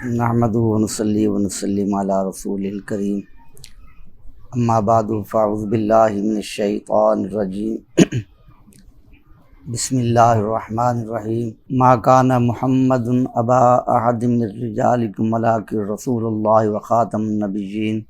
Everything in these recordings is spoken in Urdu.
نحمدہ ونصلی ونسلم علی رسول الکریم اما بعد فاعوذ باللہ من الشیطان الرجیم بسم اللہ الرحمن الرحیم ما کان محمد ابا احد من رجالکم ولکن رسول اللہ وخاتم النبیین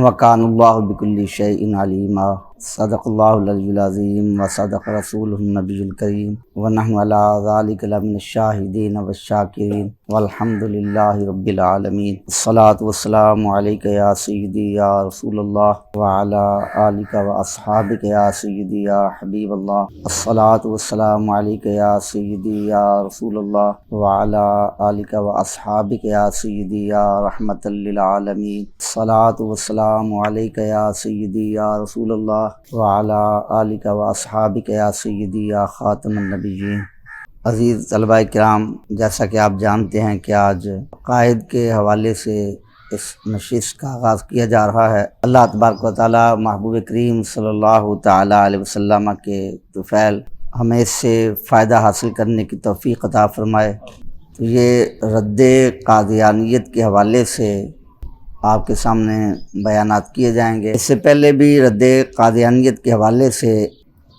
وکان اللہ بکل شیء علیما صدق اللہ العلی العظیم وصدق رسولہ النبی الکریم ونحن علی ذلک لمن الشاہدین والشاکرین والحمد للہ رب العالمین الصلاۃ والسلام علیک یا سیدی یا رسول اللہ وعلی آلک واصحابک یا سیدی یا حبیب اللہ الصلاۃ والسلام علیک یا سیدی یا رسول اللہ وعلی آلک واصحابک یا سیدی یا رحمۃ للعالمین الصلاۃ والسلام علیک یا سیدی یا رسول اللہ وعلی آلک واصحابک یا سیدی یا خاتم النبیین۔ عزیز طلباء کرام، جیسا کہ آپ جانتے ہیں کہ آج عقائد کے حوالے سے اس نشست کا آغاز کیا جا رہا ہے۔ اللہ تبارک و تعالی محبوب کریم صلی اللہ تعالی علیہ وسلم کے طفیل ہمیں اس سے فائدہ حاصل کرنے کی توفیق عطا فرمائے۔ تو یہ رد قادیانیت کے حوالے سے آپ کے سامنے بیانات کیے جائیں گے۔ اس سے پہلے بھی رد قادیانیت کے حوالے سے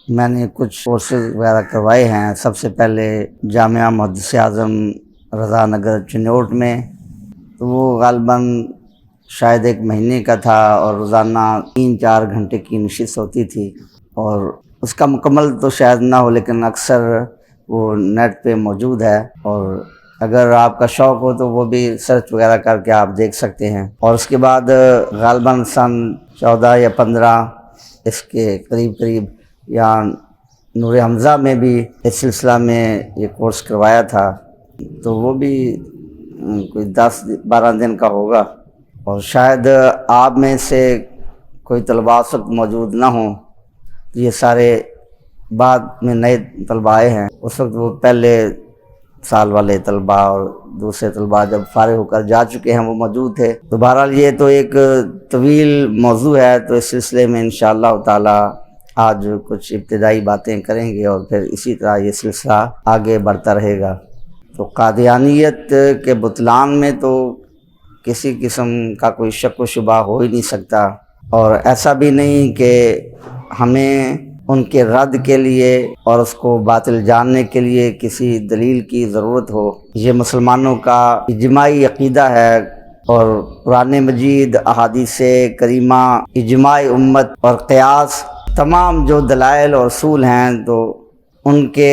میں نے کچھ کورسز وغیرہ کروائے ہیں۔ سب سے پہلے جامعہ محدث اعظم رضا نگر چنوٹ میں، تو وہ غالباً شاید 1 مہینے کا تھا اور روزانہ 3-4 گھنٹے کی نشست ہوتی تھی، اور اس کا مکمل تو شاید نہ ہو لیکن اکثر وہ نیٹ پہ موجود ہے، اور اگر آپ کا شوق ہو تو وہ بھی سرچ وغیرہ کر کے آپ دیکھ سکتے ہیں۔ اور اس کے بعد غالباً سن 14 یا 15 اس کے قریب یا نور حمزہ میں بھی اس سلسلہ میں یہ کورس کروایا تھا، تو وہ بھی کوئی 10-12 دن کا ہوگا، اور شاید آپ میں سے کوئی طلباء اس وقت موجود نہ ہوں۔ یہ سارے بعد میں نئے طلباء آئے ہیں، اس وقت وہ پہلے سال والے طلباء اور دوسرے طلباء جب فارغ ہو کر جا چکے ہیں وہ موجود تھے۔ تو بہرحال یہ تو ایک طویل موضوع ہے، تو اس سلسلے میں انشاءاللہ تعالی آج کچھ ابتدائی باتیں کریں گے، اور پھر اسی طرح یہ سلسلہ آگے بڑھتا رہے گا۔ تو قادیانیت کے بطلان میں تو کسی قسم کا کوئی شک و شبہ ہو ہی نہیں سکتا، اور ایسا بھی نہیں کہ ہمیں ان کے رد کے لیے اور اس کو باطل جاننے کے لیے کسی دلیل کی ضرورت ہو۔ یہ مسلمانوں کا اجماعی عقیدہ ہے، اور قرآن مجید، احادیث کریمہ، اجماع امت اور قیاس، تمام جو دلائل اور اصول ہیں، تو ان کے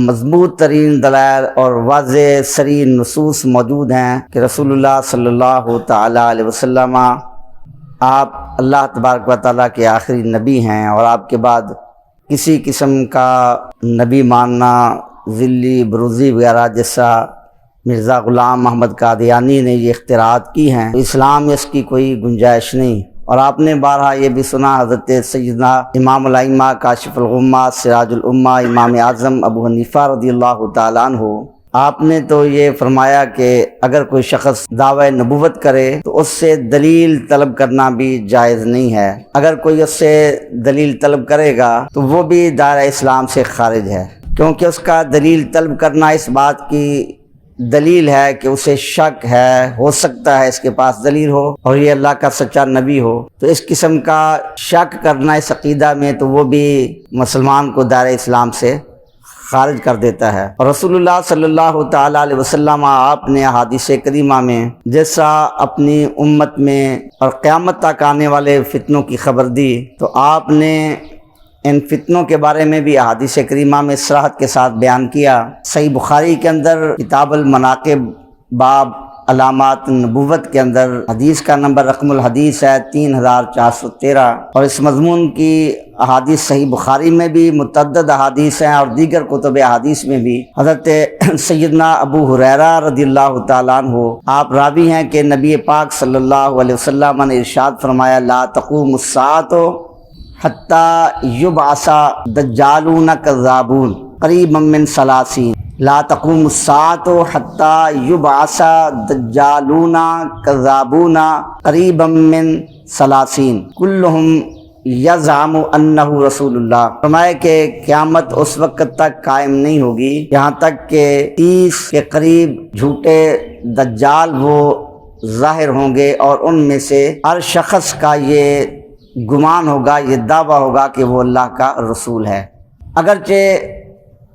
مضبوط ترین دلائل اور واضح صریح نصوص موجود ہیں کہ رسول اللہ صلی اللہ تعالی علیہ وسلم آپ اللہ تبارک و تعالیٰ کے آخری نبی ہیں، اور آپ کے بعد کسی قسم کا نبی ماننا ذلی بروزی وغیرہ جیسا مرزا غلام محمد قادیانی نے یہ اختراعات کی ہیں، اسلام میں اس کی کوئی گنجائش نہیں۔ اور آپ نے بارہا یہ بھی سنا، حضرت سیدنا امام الائمہ کاشف الغمہ سراج الامہ امام اعظم ابو حنیفہ رضی اللہ تعالیٰ عنہ، آپ نے تو یہ فرمایا کہ اگر کوئی شخص دعوی نبوت کرے تو اس سے دلیل طلب کرنا بھی جائز نہیں ہے۔ اگر کوئی اس سے دلیل طلب کرے گا تو وہ بھی دائرہ اسلام سے خارج ہے، کیونکہ اس کا دلیل طلب کرنا اس بات کی دلیل ہے کہ اسے شک ہے، ہو سکتا ہے اس کے پاس دلیل ہو اور یہ اللہ کا سچا نبی ہو، تو اس قسم کا شک کرنا اس عقیدہ میں تو وہ بھی مسلمان کو دائرہ اسلام سے خارج کر دیتا ہے۔ اور رسول اللہ صلی اللہ تعالی علیہ وسلم آپ نے احادیث کریمہ میں جیسا اپنی امت میں اور قیامت تک آنے والے فتنوں کی خبر دی، تو آپ نے ان فتنوں کے بارے میں بھی احادیث کریمہ میں صراحت کے ساتھ بیان کیا۔ صحیح بخاری کے اندر کتاب المناقب باب علامات النبوت کے اندر حدیث کا نمبر رقم الحدیث ہے 3413، اور اس مضمون کی احادیث صحیح بخاری میں بھی متعدد احادیث ہیں، اور دیگر کتب احادیث میں بھی حضرت سیدنا ابو ہریرہ رضی اللہ تعالیٰ عنہ آپ راوی ہیں کہ نبی پاک صلی اللہ علیہ وسلم نے ارشاد فرمایا، لا تقوم الساعۃ حتی یبعث دجالون کذابون قریبا من 30۔ لا تقوم الساعۃ حتی یبعث دجالون کذابون قریبا من 30 کلہم یزعم انہ رسول اللہ، فرمایا کہ قیامت اس وقت تک قائم نہیں ہوگی یہاں تک کہ 30 کے قریب جھوٹے دجال وہ ظاہر ہوں گے، اور ان میں سے ہر شخص کا یہ گمان ہوگا، یہ دعویٰ ہوگا کہ وہ اللہ کا رسول ہے۔ اگرچہ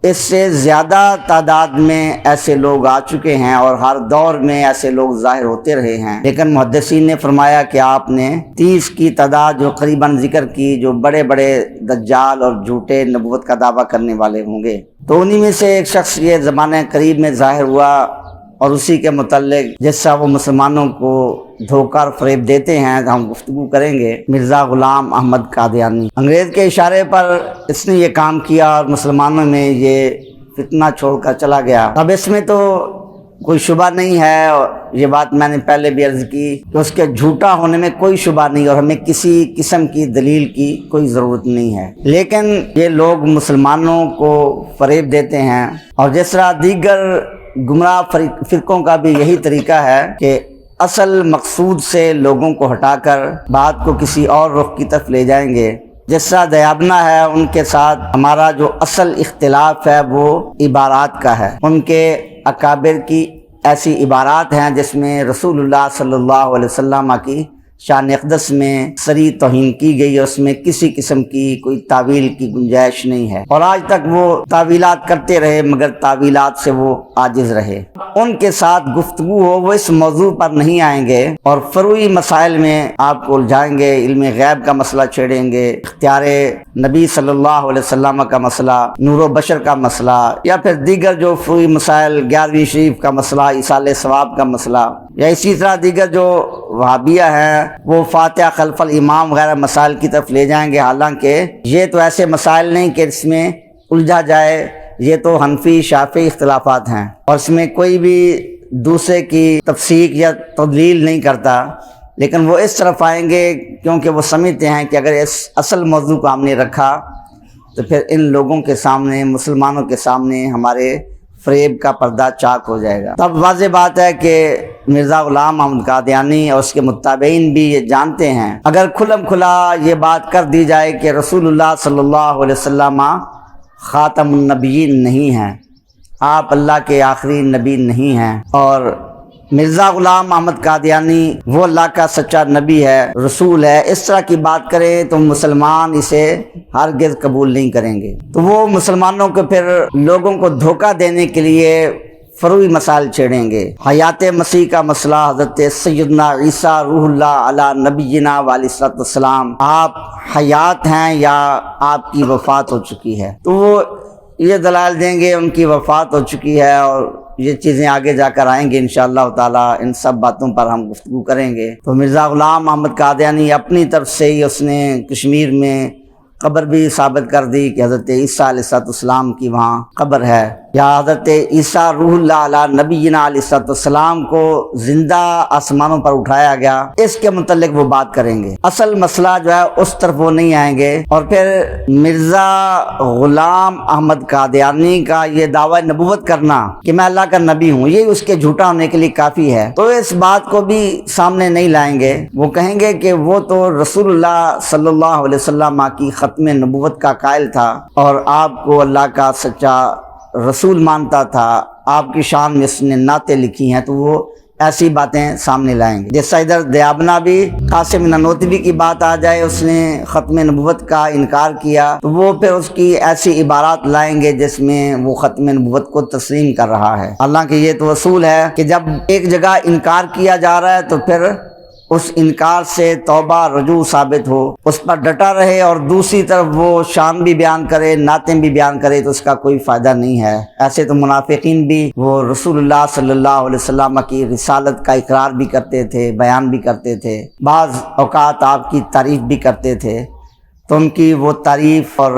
اس سے زیادہ تعداد میں ایسے لوگ آ چکے ہیں اور ہر دور میں ایسے لوگ ظاہر ہوتے رہے ہیں، لیکن محدثین نے فرمایا کہ آپ نے 30 کی تعداد جو قریباً ذکر کی، جو بڑے بڑے دجال اور جھوٹے نبوت کا دعویٰ کرنے والے ہوں گے، تو انہی میں سے ایک شخص یہ زمانہ قریب میں ظاہر ہوا، اور اسی کے متعلق جس سے وہ مسلمانوں کو دھوکہ اور فریب دیتے ہیں ہم گفتگو کریں گے، مرزا غلام احمد قادیانی۔ انگریز کے اشارے پر اس نے یہ کام کیا اور مسلمانوں میں یہ فتنہ چھوڑ کر چلا گیا۔ اب اس میں تو کوئی شبہ نہیں ہے، اور یہ بات میں نے پہلے بھی عرض کی کہ اس کے جھوٹا ہونے میں کوئی شبہ نہیں، اور ہمیں کسی قسم کی دلیل کی کوئی ضرورت نہیں ہے، لیکن یہ لوگ مسلمانوں کو فریب دیتے ہیں، اور جس طرح دیگر گمراہ فرقوں کا بھی یہی طریقہ ہے کہ اصل مقصود سے لوگوں کو ہٹا کر بات کو کسی اور رخ کی طرف لے جائیں گے۔ جس طرح دیابنا ہے، ان کے ساتھ ہمارا جو اصل اختلاف ہے وہ عبارات کا ہے۔ ان کے اکابر کی ایسی عبارات ہیں جس میں رسول اللہ صلی اللہ علیہ وسلم کی شان اقدس میں صریح توہین کی گئی ہے، اس میں کسی قسم کی کوئی تعویل کی گنجائش نہیں ہے، اور آج تک وہ تعویلات کرتے رہے مگر تعویلات سے وہ عاجز رہے۔ ان کے ساتھ گفتگو ہو، وہ اس موضوع پر نہیں آئیں گے اور فروعی مسائل میں آپ کو الجھائیں گے، علم غیب کا مسئلہ چھیڑیں گے، اختیار نبی صلی اللہ علیہ وسلم کا مسئلہ، نور و بشر کا مسئلہ، یا پھر دیگر جو فروعی مسائل 11ویں شریف کا مسئلہ، ایصال ثواب کا مسئلہ، یا اسی طرح دیگر جو وہابیہ ہیں وہ فاتحہ خلف الامام وغیرہ مسائل کی طرف لے جائیں گے، حالانکہ یہ تو ایسے مسائل نہیں کہ اس میں الجھا جائے، یہ تو حنفی شافعی اختلافات ہیں، اور اس میں کوئی بھی دوسرے کی تفسیق یا تدلیل نہیں کرتا، لیکن وہ اس طرف آئیں گے کیونکہ وہ سمجھتے ہیں کہ اگر اس اصل موضوع کو ہم نے رکھا تو پھر ان لوگوں کے سامنے، مسلمانوں کے سامنے ہمارے فریب کا پردہ چاک ہو جائے گا۔ تب واضح بات ہے کہ مرزا غلام احمد قادیانی اور اس کے متابعین بھی یہ جانتے ہیں، اگر کھلم کھلا یہ بات کر دی جائے کہ رسول اللہ صلی اللہ علیہ وسلم خاتم النبیین نہیں ہیں، آپ اللہ کے آخری نبی نہیں ہیں، اور مرزا غلام احمد قادیانی وہ اللہ کا سچا نبی ہے، رسول ہے، اس طرح کی بات کریں تو مسلمان اسے ہرگز قبول نہیں کریں گے۔ تو وہ مسلمانوں کو پھر لوگوں کو دھوکہ دینے کے لیے فروعی مسائل چھیڑیں گے۔ حیات مسیح کا مسئلہ، حضرت سیدنا عیسیٰ روح اللہ علی نبینا علیہ الصلوۃ والسلام، آپ حیات ہیں یا آپ کی وفات ہو چکی ہے، تو وہ یہ دلائل دیں گے ان کی وفات ہو چکی ہے، اور یہ چیزیں آگے جا کر آئیں گے انشاءاللہ تعالی، ان سب باتوں پر ہم گفتگو کریں گے۔ تو مرزا غلام احمد قادیانی اپنی طرف سے ہی اس نے کشمیر میں قبر بھی ثابت کر دی کہ حضرت عیسیٰ علیہ السلام کی وہاں قبر ہے، یا حضرت عیسیٰ روح اللہ علی نبینا علیہ السلام کو زندہ آسمانوں پر اٹھایا گیا، اس کے متعلق وہ بات کریں گے۔ اصل مسئلہ جو ہے اس طرف وہ نہیں آئیں گے، اور پھر مرزا غلام احمد قادیانی کا یہ دعویٰ نبوت کرنا کہ میں اللہ کا نبی ہوں، یہ اس کے جھوٹا ہونے کے لیے کافی ہے، تو اس بات کو بھی سامنے نہیں لائیں گے۔ وہ کہیں گے کہ وہ تو رسول اللہ صلی اللہ علیہ وسلم کی ختم نبوت کا قائل تھا، اور آپ کو اللہ کا سچا رسول مانتا تھا، آپ کی شان میں اس نے نعتیں لکھی ہیں، تو وہ ایسی باتیں سامنے لائیں گے۔ جیسا ادھر دیابنا بھی قاسم نانوتوی کی بات آ جائے، اس نے ختم نبوت کا انکار کیا، تو وہ پھر اس کی ایسی عبارات لائیں گے جس میں وہ ختم نبوت کو تسلیم کر رہا ہے، حالانکہ یہ تو اصول ہے کہ جب ایک جگہ انکار کیا جا رہا ہے تو پھر اس انکار سے توبہ رجوع ثابت ہو، اس پر ڈٹا رہے، اور دوسری طرف وہ شان بھی بیان کرے، نعتیں بھی بیان کرے، تو اس کا کوئی فائدہ نہیں ہے۔ ایسے تو منافقین بھی وہ رسول اللہ صلی اللہ علیہ وسلم کی رسالت کا اقرار بھی کرتے تھے، بیان بھی کرتے تھے، بعض اوقات آپ کی تعریف بھی کرتے تھے، تو ان کی وہ تعریف اور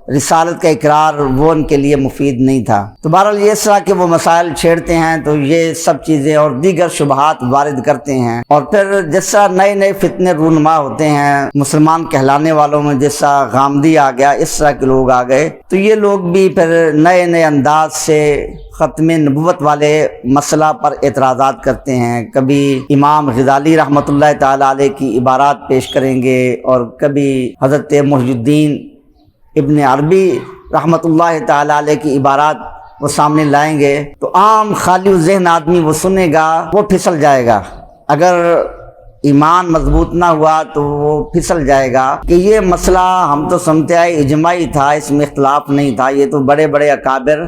رسالت کا اقرار وہ ان کے لیے مفید نہیں تھا۔ تو بہرحال یہ اس طرح کے وہ مسائل چھیڑتے ہیں تو یہ سب چیزیں اور دیگر شبہات وارد کرتے ہیں، اور پھر جس طرح نئے نئے فتنے رونما ہوتے ہیں مسلمان کہلانے والوں میں، جس طرح غامدی آ گیا، اس طرح کے لوگ آ گئے، تو یہ لوگ بھی پھر نئے نئے انداز سے ختم نبوت والے مسئلہ پر اعتراضات کرتے ہیں۔ کبھی امام غزالی رحمۃ اللہ تعالی علیہ کی عبارات پیش کریں گے، اور کبھی حضرت محی الدین ابن عربی رحمۃ اللہ تعالی علیہ کی عبارات وہ سامنے لائیں گے، تو عام خالی ذہن آدمی وہ سنے گا، وہ پھسل جائے گا۔ اگر ایمان مضبوط نہ ہوا تو وہ پھسل جائے گا کہ یہ مسئلہ ہم تو سمجھتے آئے اجماعی تھا، اس میں اختلاف نہیں تھا، یہ تو بڑے بڑے اکابر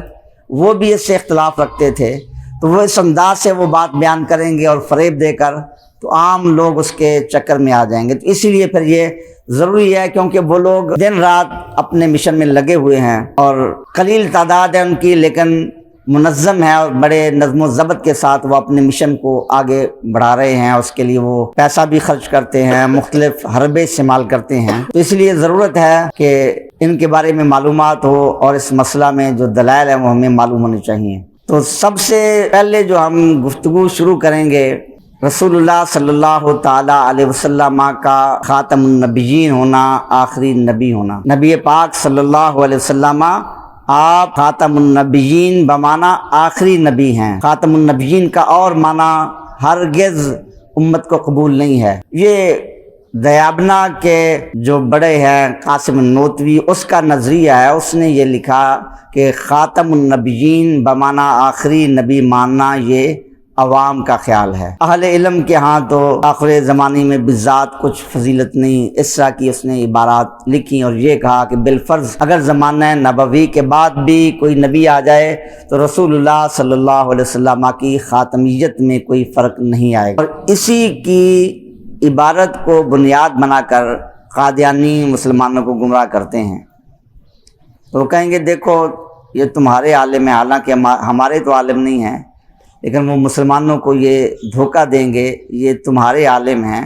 وہ بھی اس سے اختلاف رکھتے تھے، تو وہ اس انداز سے وہ بات بیان کریں گے اور فریب دے کر، تو عام لوگ اس کے چکر میں آ جائیں گے۔ تو اسی لیے پھر یہ ضروری ہے، کیونکہ وہ لوگ دن رات اپنے مشن میں لگے ہوئے ہیں، اور قلیل تعداد ہے ان کی، لیکن منظم ہے، اور بڑے نظم و ضبط کے ساتھ وہ اپنے مشن کو آگے بڑھا رہے ہیں، اس کے لیے وہ پیسہ بھی خرچ کرتے ہیں، مختلف حربے استعمال کرتے ہیں۔ تو اس لیے ضرورت ہے کہ ان کے بارے میں معلومات ہو، اور اس مسئلہ میں جو دلائل ہیں وہ ہمیں معلوم ہونے چاہیے۔ تو سب سے پہلے جو ہم گفتگو شروع کریں گے، رسول اللہ صلی اللہ تعالی علیہ وسلم کا خاتم النبیین ہونا، آخری نبی ہونا۔ نبی پاک صلی اللہ علیہ وسلم آپ خاتم النبیین بمعنی آخری نبی ہیں۔ خاتم النبیین کا اور معنی ہرگز امت کو قبول نہیں ہے۔ یہ دیابنا کے جو بڑے ہیں قاسم النوتوی، اس کا نظریہ ہے، اس نے یہ لکھا کہ خاتم النبیین بمعنی آخری نبی ماننا یہ عوام کا خیال ہے۔ اہل علم کے ہاں تو آخر زمانے میں بالذات کچھ فضیلت نہیں، اس طرح کی اس نے عبارات لکھی، اور یہ کہا کہ بالفرض اگر زمانہ نبوی کے بعد بھی کوئی نبی آ جائے تو رسول اللہ صلی اللہ علیہ وسلم کی خاتمیت میں کوئی فرق نہیں آئے گا۔ اور اسی کی عبارت کو بنیاد بنا کر قادیانی مسلمانوں کو گمراہ کرتے ہیں۔ تو وہ کہیں گے دیکھو یہ تمہارے عالم ہیں، حالانکہ ہمارے تو عالم نہیں ہیں، لیکن وہ مسلمانوں کو یہ دھوکہ دیں گے، یہ تمہارے عالم ہیں،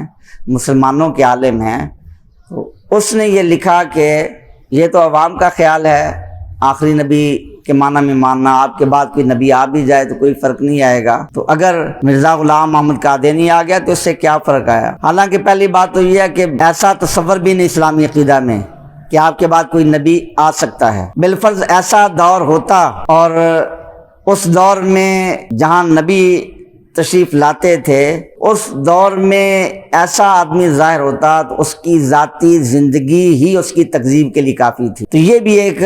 مسلمانوں کے عالم ہیں۔ تو اس نے یہ لکھا کہ یہ تو عوام کا خیال ہے، آخری نبی کے معنی میں ماننا، آپ کے بعد کوئی نبی آ بھی جائے تو کوئی فرق نہیں آئے گا۔ تو اگر مرزا غلام محمد قادیانی آ گیا تو اس سے کیا فرق آیا؟ حالانکہ پہلی بات تو یہ ہے کہ ایسا تصور بھی نہیں اسلامی عقیدہ میں کہ آپ کے بعد کوئی نبی آ سکتا ہے۔ بالفرض ایسا دور ہوتا، اور اس دور میں جہاں نبی تشریف لاتے تھے، اس دور میں ایسا آدمی ظاہر ہوتا تو اس کی ذاتی زندگی ہی اس کی تکذیب کے لیے کافی تھی۔ تو یہ بھی ایک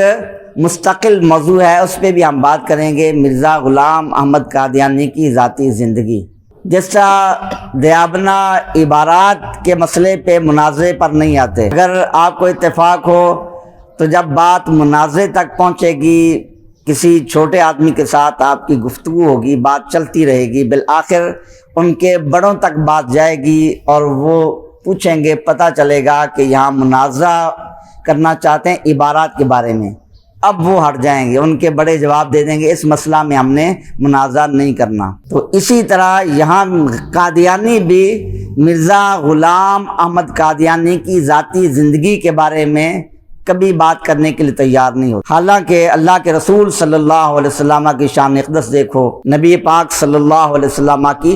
مستقل موضوع ہے، اس پہ بھی ہم بات کریں گے، مرزا غلام احمد قادیانی کی ذاتی زندگی۔ جس طرح دیابنا عبارات کے مسئلے پہ مناظرے پر نہیں آتے، اگر آپ کو اتفاق ہو تو جب بات مناظرے تک پہنچے گی، کسی چھوٹے آدمی کے ساتھ آپ کی گفتگو ہوگی، بات چلتی رہے گی، بالآخر ان کے بڑوں تک بات جائے گی، اور وہ پوچھیں گے، پتہ چلے گا کہ یہاں مناظرہ کرنا چاہتے ہیں عبارات کے بارے میں، اب وہ ہٹ جائیں گے، ان کے بڑے جواب دے دیں گے اس مسئلہ میں ہم نے مناظرہ نہیں کرنا۔ تو اسی طرح یہاں قادیانی بھی مرزا غلام احمد قادیانی کی ذاتی زندگی کے بارے میں کبھی بات کرنے کے لیے تیار نہیں ہوتا، حالانکہ اللہ کے رسول صلی اللہ علیہ وسلم کی شان اقدس دیکھو، نبی پاک صلی اللہ علیہ وسلم کی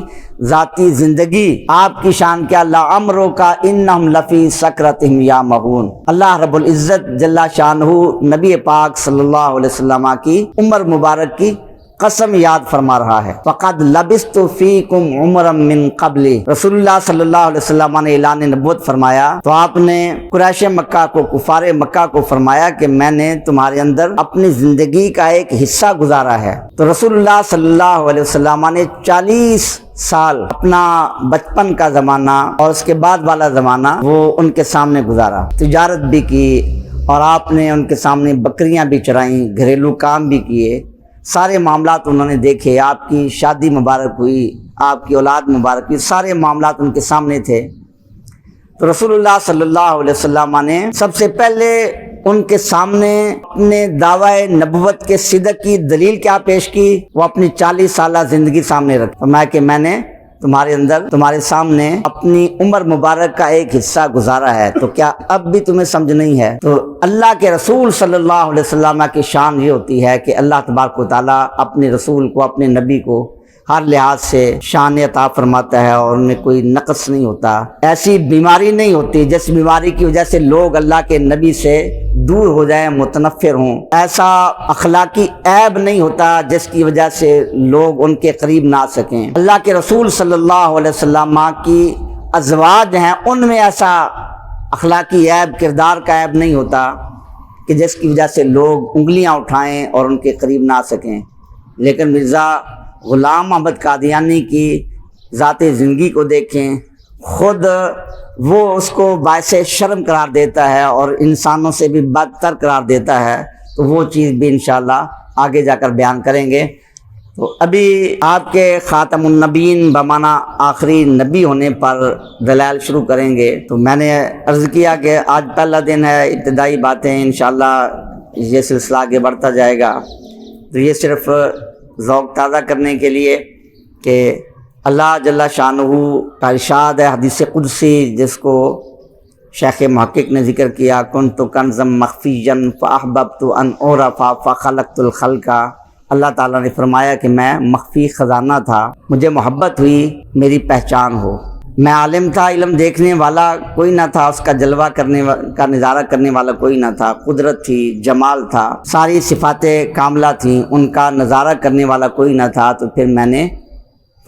ذاتی زندگی، آپ کی شان کیا، لعمرو کا انہم لفی سکرتہم یعمہون۔ اللہ رب العزت جل شانہ نبی پاک صلی اللہ علیہ وسلم کی عمر مبارک کی قسم یاد فرما رہا ہے، فقد لبثت فیکم عمرا من قبل۔ رسول اللہ صلی اللہ علیہ وسلم نے اعلان نبوت فرمایا تو آپ نے قریش مکہ کو، کفار مکہ کو فرمایا کہ میں نے تمہارے اندر اپنی زندگی کا ایک حصہ گزارا ہے۔ تو رسول اللہ صلی اللہ علیہ وسلم نے 40 سال اپنا بچپن کا زمانہ اور اس کے بعد والا زمانہ وہ ان کے سامنے گزارا، تجارت بھی کی، اور آپ نے ان کے سامنے بکریاں بھی چرائیں، گھریلو کام بھی کیے، سارے معاملات انہوں نے دیکھے، آپ کی شادی مبارک ہوئی، آپ کی اولاد مبارک ہوئی، سارے معاملات ان کے سامنے تھے۔ تو رسول اللہ صلی اللہ علیہ وسلم نے سب سے پہلے ان کے سامنے اپنے دعوی نبوت کے صدق کی دلیل کیا پیش کی؟ وہ اپنی 40 سالہ زندگی سامنے رکھی، فرمایا کہ میں نے تمہارے اندر تمہارے سامنے اپنی عمر مبارک کا ایک حصہ گزارا ہے، تو کیا اب بھی تمہیں سمجھ نہیں ہے؟ تو اللہ کے رسول صلی اللہ علیہ وسلم کی شان یہ ہوتی ہے کہ اللہ تبارک و تعالیٰ اپنے رسول کو، اپنے نبی کو ہر لحاظ سے شان عطا فرماتا ہے اور ان میں کوئی نقص نہیں ہوتا۔ ایسی بیماری نہیں ہوتی جس بیماری کی وجہ سے لوگ اللہ کے نبی سے دور ہو جائیں، متنفر ہوں۔ ایسا اخلاقی عیب نہیں ہوتا جس کی وجہ سے لوگ ان کے قریب نہ آ سکیں۔ اللہ کے رسول صلی اللہ علیہ وسلم کی ازواج ہیں، ان میں ایسا اخلاقی عیب، کردار کا عیب نہیں ہوتا کہ جس کی وجہ سے لوگ انگلیاں اٹھائیں اور ان کے قریب نہ آ سکیں۔ لیکن مرزا غلام محمد قادیانی کی ذات زندگی کو دیکھیں، خود وہ اس کو باعث شرم قرار دیتا ہے اور انسانوں سے بھی بدتر قرار دیتا ہے، تو وہ چیز بھی انشاءاللہ آگے جا کر بیان کریں گے۔ تو ابھی آپ کے خاتم النبیین بمعنی آخری نبی ہونے پر دلائل شروع کریں گے۔ تو میں نے عرض کیا کہ آج پہلا دن ہے، ابتدائی باتیں، انشاءاللہ یہ سلسلہ آگے بڑھتا جائے گا۔ تو یہ صرف ذوق تازہ کرنے کے لیے کہ اللہ جل شانہ کا ارشاد ہے حدیث قدسی، جس کو شیخ محقق نے ذکر کیا، کنت کنزا مخفیا فاحببت ان اعرف فخلقت الخلق۔ اللہ تعالیٰ نے فرمایا کہ میں مخفی خزانہ تھا، مجھے محبت ہوئی میری پہچان ہو۔ میں عالم تھا، علم دیکھنے والا کوئی نہ تھا، اس کا جلوہ کرنے کا نظارہ کرنے والا کوئی نہ تھا، قدرت تھی، جمال تھا، ساری صفات کاملہ تھیں، ان کا نظارہ کرنے والا کوئی نہ تھا، تو پھر میں نے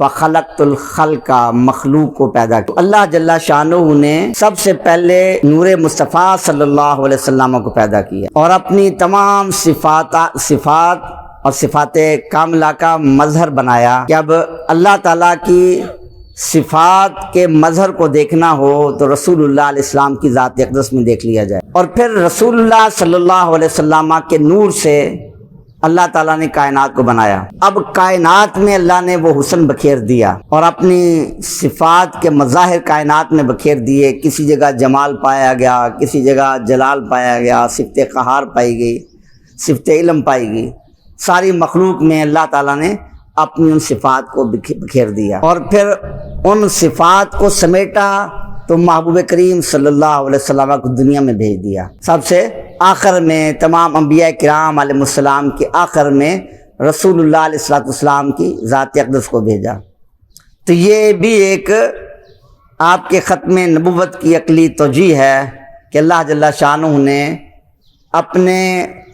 فخلقت الخلق، مخلوق کو پیدا کیا۔ اللہ جل شانہ نے سب سے پہلے نور مصطفیٰ صلی اللہ علیہ وسلم کو پیدا کیا اور اپنی تمام صفات اور صفات کاملہ کا مظہر بنایا کہ اب اللہ تعالیٰ کی صفات کے مظہر کو دیکھنا ہو تو رسول اللہ علیہ السلام کی ذات اقدس میں دیکھ لیا جائے، اور پھر رسول اللہ صلی اللہ علیہ وسلم کے نور سے اللہ تعالیٰ نے کائنات کو بنایا۔ اب کائنات میں اللہ نے وہ حسن بکھیر دیا اور اپنی صفات کے مظاہر کائنات میں بکھیر دیے۔ کسی جگہ جمال پایا گیا، کسی جگہ جلال پایا گیا، صفت قہار پائی گئی، صفت علم پائی گئی۔ ساری مخلوق میں اللہ تعالیٰ نے اپنی ان صفات کو بکھیر دیا اور پھر ان صفات کو سمیٹا تو محبوب کریم صلی اللہ علیہ وسلم کو دنیا میں بھیج دیا۔ سب سے آخر میں تمام انبیاء کرام علیہ السلام کے آخر میں رسول اللہ علیہ السلام کی ذات اقدس کو بھیجا۔ تو یہ بھی ایک آپ کے ختم نبوت کی عقلی توجیہ ہے کہ اللہ جل شانہ نے اپنے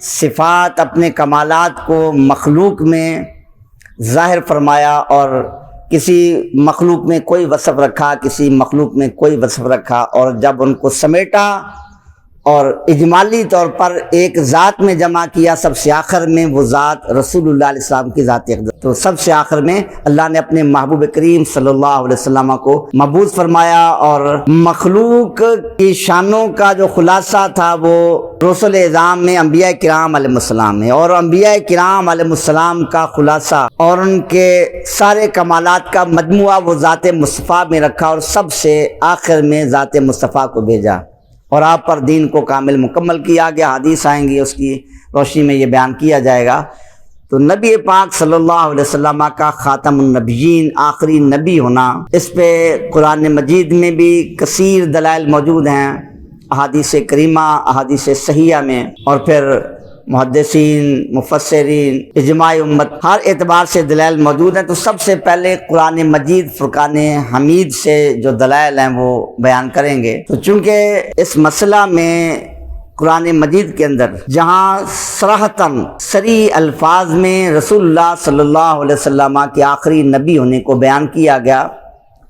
صفات، اپنے کمالات کو مخلوق میں ظاہر فرمایا، اور کسی مخلوق میں کوئی وصف رکھا، کسی مخلوق میں کوئی وصف رکھا، اور جب ان کو سمیٹا اور اجمالی طور پر ایک ذات میں جمع کیا، سب سے آخر میں وہ ذات رسول اللہ علیہ السلام کی ذات اقدس۔ تو سب سے آخر میں اللہ نے اپنے محبوب کریم صلی اللہ علیہ وسلم کو مبعوث فرمایا، اور مخلوق کی شانوں کا جو خلاصہ تھا وہ رسول اعظام میں انبیاء کرام علیہ السلام ہے، اور انبیاء کرام علیہ السلام کا خلاصہ اور ان کے سارے کمالات کا مجموعہ وہ ذات مصطفیٰ میں رکھا، اور سب سے آخر میں ذات مصطفیٰ کو بھیجا، اور آپ پر دین کو کامل مکمل کیا گیا۔ حدیث آئیں گی، اس کی روشنی میں یہ بیان کیا جائے گا۔ تو نبی پاک صلی اللہ علیہ وسلم کا خاتم النبیین، آخری نبی ہونا، اس پہ قرآن مجید میں بھی کثیر دلائل موجود ہیں، احادیث کریمہ، احادیث صحیحہ میں، اور پھر محدثین، مفسرین، اجماع امت، ہر اعتبار سے دلائل موجود ہیں۔ تو سب سے پہلے قرآن مجید فرقان حمید سے جو دلائل ہیں وہ بیان کریں گے۔ تو چونکہ اس مسئلہ میں قرآن مجید کے اندر جہاں صراحتاً صریح الفاظ میں رسول اللہ صلی اللہ علیہ وسلم کے آخری نبی ہونے کو بیان کیا گیا،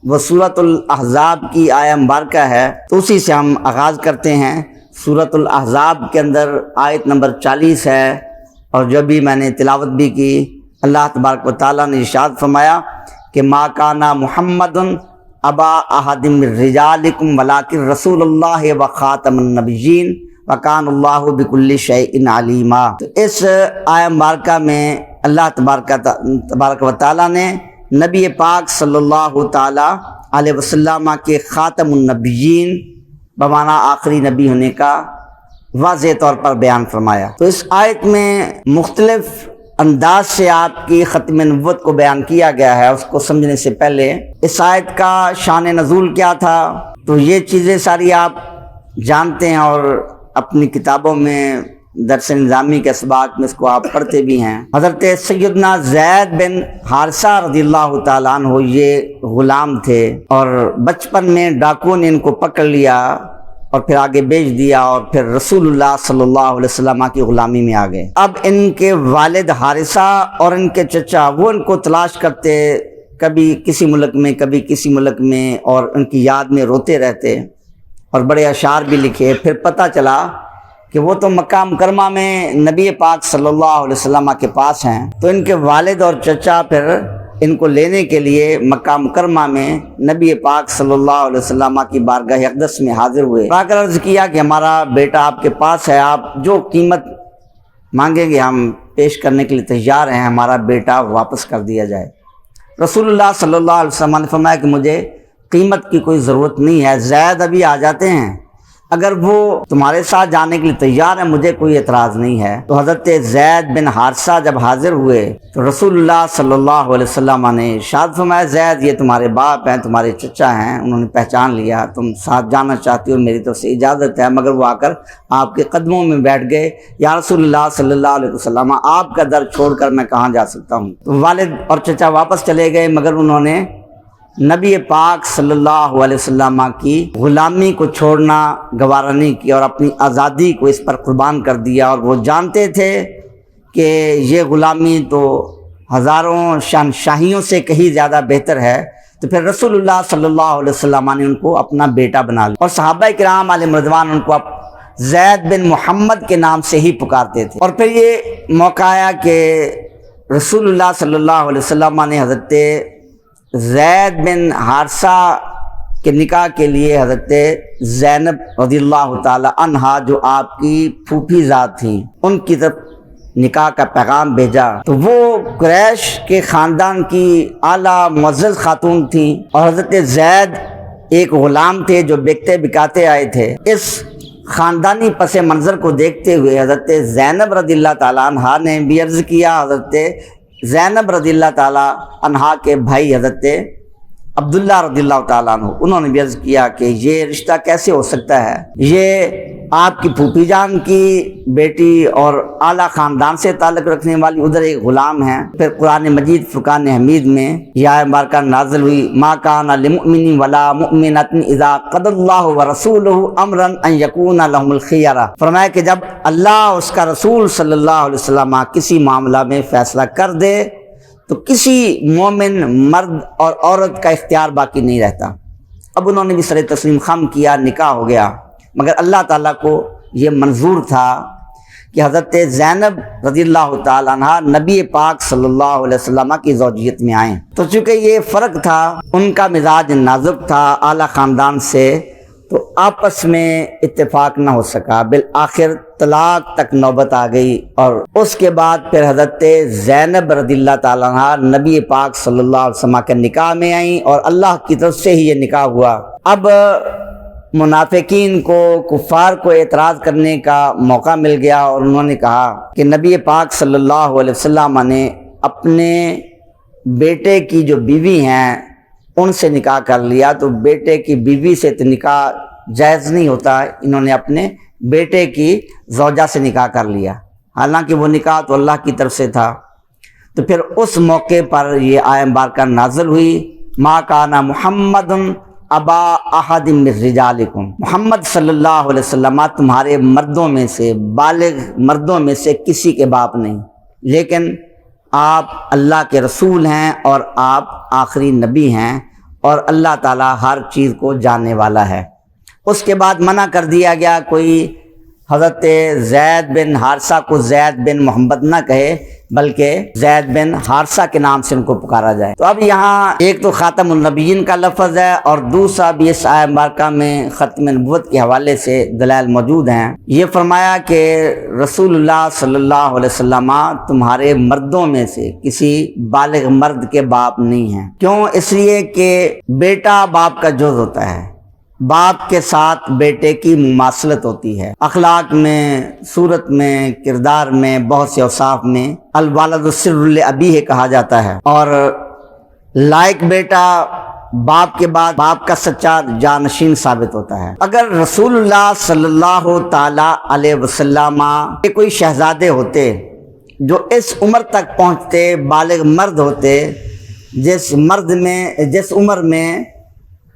وہ سورۃ الاحزاب کی آیہ مبارکہ ہے، تو اسی سے ہم آغاز کرتے ہیں۔ سورۃ الاحزاب کے اندر آیت نمبر 40 ہے، اور جو بھی میں نے تلاوت بھی کی، اللہ تبارک و تعالیٰ نے ارشاد فرمایا کہ ما کان محمد ابا احد من رجالکم ولکن رسول اللہ و خاتم النبیین وکان اللہ بکل شیء علیما۔ تو اس آیہ مبارکہ میں اللہ تبارک و تعالیٰ نے نبی پاک صلی اللہ تعالی علیہ وسلم کے خاتم النبیین بمعنی آخری نبی ہونے کا واضح طور پر بیان فرمایا۔ تو اس آیت میں مختلف انداز سے آپ کی ختم نبوت کو بیان کیا گیا ہے اس کو سمجھنے سے پہلے اس آیت کا شان نزول کیا تھا، تو یہ چیزیں ساری آپ جانتے ہیں اور اپنی کتابوں میں درس نظامی کے اسباق میں اس کو آپ پڑھتے بھی ہیں۔ حضرت سیدنا زید بن حارثہ رضی اللہ تعالیٰ عنہ یہ غلام تھے، اور بچپن میں ڈاکو نے ان کو پکڑ لیا اور پھر آگے بیچ دیا، اور پھر رسول اللہ صلی اللہ علیہ وسلم کی غلامی میں آ گئے۔ اب ان کے والد حارثہ اور ان کے چچا وہ ان کو تلاش کرتے، کبھی کسی ملک میں کبھی کسی ملک میں، اور ان کی یاد میں روتے رہتے اور بڑے اشعار بھی لکھے۔ پھر پتہ چلا کہ وہ تو مکہ مکرمہ میں نبی پاک صلی اللہ علیہ وسلم کے پاس ہیں، تو ان کے والد اور چچا پھر ان کو لینے کے لیے مکہ مکرمہ میں نبی پاک صلی اللہ علیہ وسلم کی بارگاہ اقدس میں حاضر ہوئے، آ کر عرض کیا کہ ہمارا بیٹا آپ کے پاس ہے، آپ جو قیمت مانگیں گے ہم پیش کرنے کے لیے تیار ہیں، ہمارا بیٹا واپس کر دیا جائے۔ رسول اللہ صلی اللہ علیہ وسلم نے فرمایا کہ مجھے قیمت کی کوئی ضرورت نہیں ہے، زید ابھی آ جاتے ہیں، اگر وہ تمہارے ساتھ جانے کے لیے تیار ہے مجھے کوئی اعتراض نہیں ہے۔ تو حضرت زید بن حارثہ جب حاضر ہوئے تو رسول اللہ صلی اللہ علیہ وسلم نے ارشاد فرمایا زید یہ تمہارے باپ ہیں، تمہارے چچا ہیں، انہوں نے پہچان لیا، تم ساتھ جانا چاہتی ہو میری طرف سے اجازت ہے۔ مگر وہ آ کر آپ کے قدموں میں بیٹھ گئے، یا رسول اللہ صلی اللہ علیہ وسلم آپ کا در چھوڑ کر میں کہاں جا سکتا ہوں۔ تو والد اور چچا واپس چلے گئے، مگر انہوں نے نبی پاک صلی اللہ علیہ وسلم کی غلامی کو چھوڑنا گوارا نہیں کیا اور اپنی آزادی کو اس پر قربان کر دیا، اور وہ جانتے تھے کہ یہ غلامی تو ہزاروں شہنشاہیوں سے کہیں زیادہ بہتر ہے۔ تو پھر رسول اللہ صلی اللہ علیہ وسلم نے ان کو اپنا بیٹا بنا لیا، اور صحابہ کرام علیہم رضوان ان کو زید بن محمد کے نام سے ہی پکارتے تھے۔ اور پھر یہ موقع آیا کہ رسول اللہ صلی اللہ علیہ وسلم نے حضرت زید بن حارثہ کے نکاح کے لیے حضرت زینب رضی اللہ تعالی عنہا جو آپ کی پھوپھی ذات تھیں ان کی طرف نکاح کا پیغام بھیجا۔ تو وہ قریش کے خاندان کی اعلیٰ معزز خاتون تھیں، اور حضرت زید ایک غلام تھے جو بکتے بکاتے آئے تھے۔ اس خاندانی پس منظر کو دیکھتے ہوئے حضرت زینب رضی اللہ تعالیٰ عنہا نے بھی عرض کیا، حضرت زینب رضی اللہ تعالیٰ عنہا کے بھائی حضرت عبداللہ رضی اللہ تعالیٰ عنہ انہوں نے بھی عرض کیا کہ یہ رشتہ کیسے ہو سکتا ہے، یہ آپ کی پھوپھی جان کی بیٹی اور اعلیٰ خاندان سے تعلق رکھنے والی ادھر ایک غلام ہیں۔ پھر قرآن مجید فرقان حمید میں یہ آیت مبارکہ نازل ہوئی، ما کان لمؤمن ولا مؤمنۃ اذا قضى اللہ ورسولہ امرا ان یکون لهم الخیرہ، فرمایا کہ جب اللہ اس کا رسول صلی اللہ علیہ وسلم کسی معاملہ میں فیصلہ کر دے تو کسی مومن مرد اور عورت کا اختیار باقی نہیں رہتا۔ اب انہوں نے بھی سر تسلیم خم کیا، نکاح ہو گیا، مگر اللہ تعالیٰ کو یہ منظور تھا کہ حضرت زینب رضی اللہ تعالیٰ عنہ نبی پاک صلی اللہ علیہ وسلم کی زوجیت میں آئیں۔ تو چونکہ یہ فرق تھا، ان کا مزاج نازک تھا اعلیٰ خاندان سے، تو آپس میں اتفاق نہ ہو سکا، بالآخر طلاق تک نوبت آ گئی۔ اور اس کے بعد پھر حضرت زینب رضی اللہ تعالیٰ عنہ نبی پاک صلی اللہ علیہ وسلم کے نکاح میں آئیں، اور اللہ کی طرف سے ہی یہ نکاح ہوا۔ اب منافقین کو، کفار کو اعتراض کرنے کا موقع مل گیا، اور انہوں نے کہا کہ نبی پاک صلی اللہ علیہ وسلم نے اپنے بیٹے کی جو بیوی ہیں ان سے نکاح کر لیا، تو بیٹے کی بیوی سے تو نکاح جائز نہیں ہوتا، انہوں نے اپنے بیٹے کی زوجہ سے نکاح کر لیا، حالانکہ وہ نکاح تو اللہ کی طرف سے تھا۔ تو پھر اس موقع پر یہ آیت مبارکہ نازل ہوئی، ما کان محمد ابا احد من رجالکم، محمد صلی اللہ علیہ وسلم تمہارے مردوں میں سے، بالغ مردوں میں سے کسی کے باپ نہیں، لیکن آپ اللہ کے رسول ہیں اور آپ آخری نبی ہیں، اور اللہ تعالیٰ ہر چیز کو جاننے والا ہے۔ اس کے بعد منع کر دیا گیا کوئی حضرت زید بن حارثہ کو زید بن محمد نہ کہے، بلکہ زید بن حارثہ کے نام سے ان کو پکارا جائے۔ تو اب یہاں ایک تو خاتم النبیین کا لفظ ہے، اور دوسرا بھی اس آیت مبارکہ میں ختم نبوت کے حوالے سے دلائل موجود ہیں۔ یہ فرمایا کہ رسول اللہ صلی اللہ علیہ وسلم تمہارے مردوں میں سے کسی بالغ مرد کے باپ نہیں ہیں۔ کیوں؟ اس لیے کہ بیٹا باپ کا جز ہوتا ہے، باپ کے ساتھ بیٹے کی مماثلت ہوتی ہے، اخلاق میں، صورت میں، کردار میں، بہت سے اوصاف میں الوالد سر لابیہ کہا جاتا ہے، اور لائق بیٹا باپ کے بعد باپ کا سچا جانشین ثابت ہوتا ہے۔ اگر رسول اللہ صلی اللہ تعالی علیہ وسلم کے کوئی شہزادے ہوتے جو اس عمر تک پہنچتے، بالغ مرد ہوتے، جس عمر میں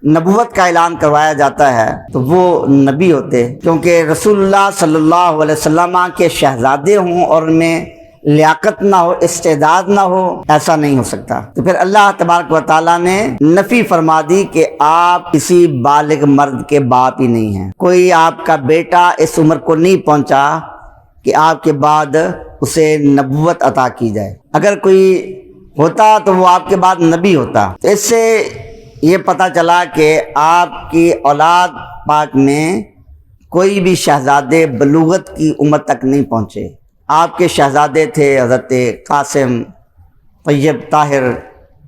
نبوت کا اعلان کروایا جاتا ہے، تو وہ نبی ہوتے، کیونکہ رسول اللہ صلی اللہ علیہ وسلم کے شہزادے ہوں اور ان میں لیاقت نہ ہو، استعداد نہ ہو، ایسا نہیں ہو سکتا۔ تو پھر اللہ تبارک و تعالیٰ نے نفی فرما دی کہ آپ کسی بالغ مرد کے باپ ہی نہیں ہیں، کوئی آپ کا بیٹا اس عمر کو نہیں پہنچا کہ آپ کے بعد اسے نبوت عطا کی جائے۔ اگر کوئی ہوتا تو وہ آپ کے بعد نبی ہوتا۔ تو اس سے یہ پتہ چلا کہ آپ کی اولاد پاک میں کوئی بھی شہزادے بلوغت کی عمر تک نہیں پہنچے۔ آپ کے شہزادے تھے حضرت قاسم، طیب، طاہر،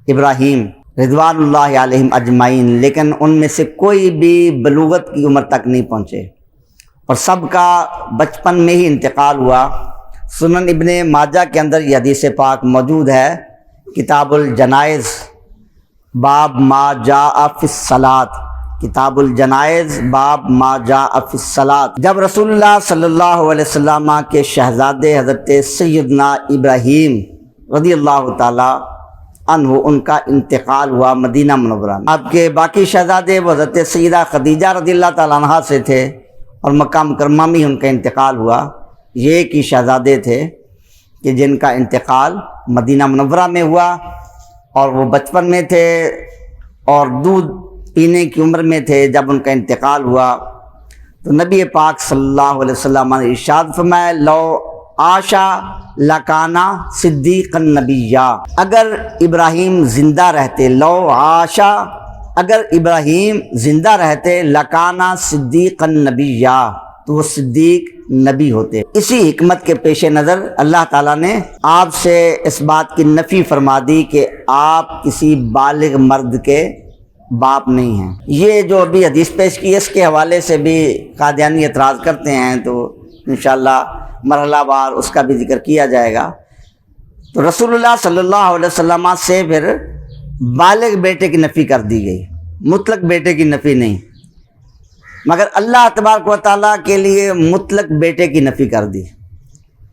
ابراہیم رضوان اللہ علیہم اجمعین، لیکن ان میں سے کوئی بھی بلوغت کی عمر تک نہیں پہنچے، اور سب کا بچپن میں ہی انتقال ہوا۔ سنن ابن ماجہ کے اندر یہ حدیث پاک موجود ہے، کتاب الجنائز باب ما جاء فی الصلاۃ، کتاب الجنائز باب ما جاء فی الصلاۃ۔ جب رسول اللہ صلی اللہ علیہ وسلم کے شہزادے حضرت سیدنا ابراہیم رضی اللہ تعالی عنہ ان کا انتقال ہوا مدینہ منورہ میں، آپ کے باقی شہزادے وہ حضرت سیدہ خدیجہ رضی اللہ تعالیٰ عنہا سے تھے، اور مکہ مکرمہ میں ان کا انتقال ہوا۔ یہ ایک ہی شہزادے تھے کہ جن کا انتقال مدینہ منورہ میں ہوا، اور وہ بچپن میں تھے اور دودھ پینے کی عمر میں تھے جب ان کا انتقال ہوا۔ تو نبی پاک صلی اللہ علیہ وسلم نے ارشاد فرمایا، لو عاشا لکانا صدیقا نبیّا، اگر ابراہیم زندہ رہتے، لو عاشا، اگر ابراہیم زندہ رہتے، لکانا صدیقا نبیّا، تو وہ صدیق نبی ہوتے۔ اسی حکمت کے پیش نظر اللہ تعالیٰ نے آپ سے اس بات کی نفی فرما دی کہ آپ کسی بالغ مرد کے باپ نہیں ہیں۔ یہ جو ابھی حدیث پیش کی اس کے حوالے سے بھی قادیانی اعتراض کرتے ہیں، تو انشاءاللہ مرحلہ وار اس کا بھی ذکر کیا جائے گا۔ تو رسول اللہ صلی اللہ علیہ وسلم سے پھر بالغ بیٹے کی نفی کر دی گئی، مطلق بیٹے کی نفی نہیں، مگر اللہ تبارک و تعالیٰ کے لیے مطلق بیٹے کی نفی کر دی۔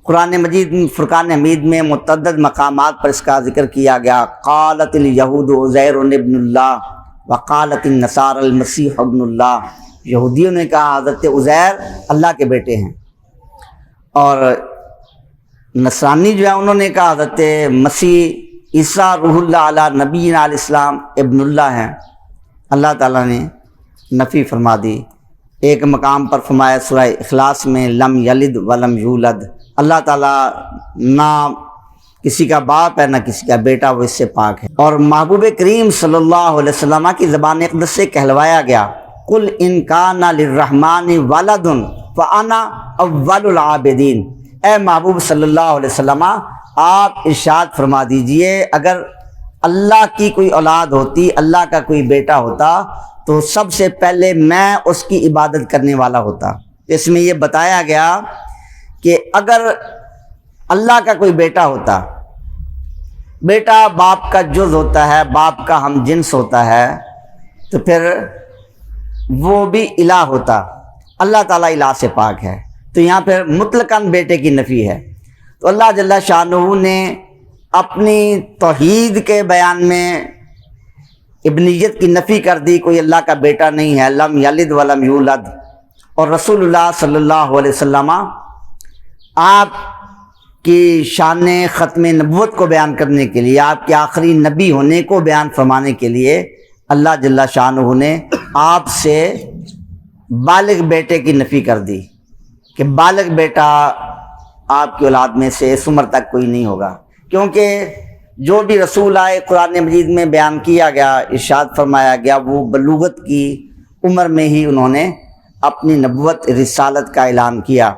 قرآن مجید فرقان حمید میں متعدد مقامات پر اس کا ذکر کیا گیا، قالت الیہود عزیر ابن اللہ وقالت النصارى المسیح ابن اللہ، یہودیوں نے کہا حضرت عزیر اللہ کے بیٹے ہیں، اور نصرانی جو ہے انہوں نے کہا حضرت مسیح عیسیٰ روح اللہ علیہ نبینا علیہ السلام ابن اللہ ہیں۔ اللہ تعالیٰ نے نفی فرما دی۔ ایک مقام پر فرمایا سورہ اخلاص میں، لم یلد ولم یولد، اللہ تعالیٰ نہ کسی کا باپ ہے نہ کسی کا بیٹا، وہ اس سے پاک ہے۔ اور محبوب کریم صلی اللہ علیہ وسلم کی زبان اقدس سے کہلوایا گیا، قل ان کان للرحمن ولد فانا اول العابدین، اے محبوب صلی اللہ علیہ وسلم آپ ارشاد فرما دیجئے اگر اللہ کی کوئی اولاد ہوتی، اللہ کا کوئی بیٹا ہوتا، تو سب سے پہلے میں اس کی عبادت کرنے والا ہوتا۔ اس میں یہ بتایا گیا کہ اگر اللہ کا کوئی بیٹا ہوتا، بیٹا باپ کا جز ہوتا ہے، باپ کا ہم جنس ہوتا ہے، تو پھر وہ بھی الہ ہوتا، اللہ تعالیٰ الہ سے پاک ہے۔ تو یہاں پھر مطلقاً بیٹے کی نفی ہے۔ تو اللہ جل شانہ نے اپنی توحید کے بیان میں ابنیت کی نفی کر دی، کوئی اللہ کا بیٹا نہیں ہے، لم یلد ولم یولد۔ اور رسول اللہ صلی اللہ علیہ وسلم آپ کی شان ختم نبوت کو بیان کرنے کے لیے، آپ کے آخری نبی ہونے کو بیان فرمانے کے لیے اللہ جل شانہ نے آپ سے بالغ بیٹے کی نفی کر دی کہ بالغ بیٹا آپ کی اولاد میں سے اس عمر تک کوئی نہیں ہوگا، کیونکہ جو بھی رسول آئے قرآن مجید میں بیان کیا گیا، ارشاد فرمایا گیا، وہ بلوغت کی عمر میں ہی انہوں نے اپنی نبوت رسالت کا اعلان کیا۔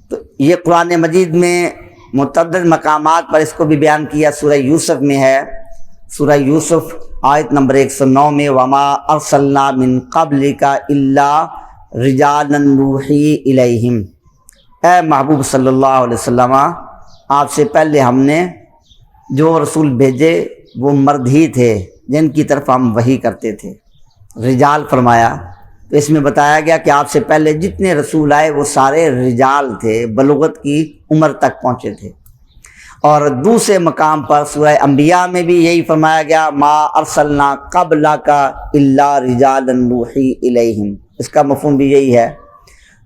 تو یہ قرآن مجید میں متعدد مقامات پر اس کو بھی بیان کیا، سورہ یوسف میں ہے، سورہ یوسف آیت نمبر 109 میں وما ارسلنا من قبلک الا رجالا نوحی الیہم، اے محبوب صلی اللہ علیہ وسلم آپ سے پہلے ہم نے جو رسول بھیجے وہ مرد ہی تھے جن کی طرف ہم وحی کرتے تھے۔ رجال فرمایا تو اس میں بتایا گیا کہ آپ سے پہلے جتنے رسول آئے وہ سارے رجال تھے، بلوغت کی عمر تک پہنچے تھے۔ اور دوسرے مقام پر سورہ انبیاء میں بھی یہی فرمایا گیا ما ارسلنا قبلک الا رجالا نوحی الیہم، اس کا مفہوم بھی یہی ہے۔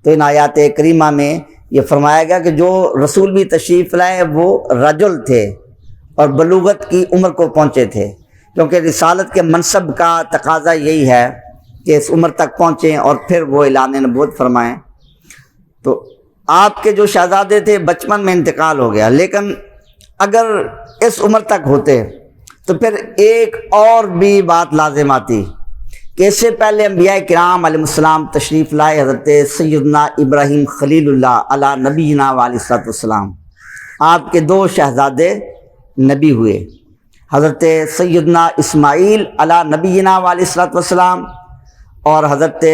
تو ان آیات کریمہ میں یہ فرمایا گیا کہ جو رسول بھی تشریف لائے وہ رجل تھے اور بلوغت کی عمر کو پہنچے تھے، کیونکہ رسالت کے منصب کا تقاضا یہی ہے کہ اس عمر تک پہنچیں اور پھر وہ اعلان نبوت فرمائیں۔ تو آپ کے جو شہزادے تھے بچپن میں انتقال ہو گیا، لیکن اگر اس عمر تک ہوتے تو پھر ایک اور بھی بات لازم آتی کہ اس سے پہلے انبیاء کرام علیہ السلام تشریف لائے۔ حضرت سیدنا ابراہیم خلیل اللہ علی نبینا علیہ الصلوۃ والسلام، آپ کے 2 شہزادے نبی ہوئے، حضرت سیدنا اسماعیل علی نبینا علیہ الصلوۃ والسلام اور حضرت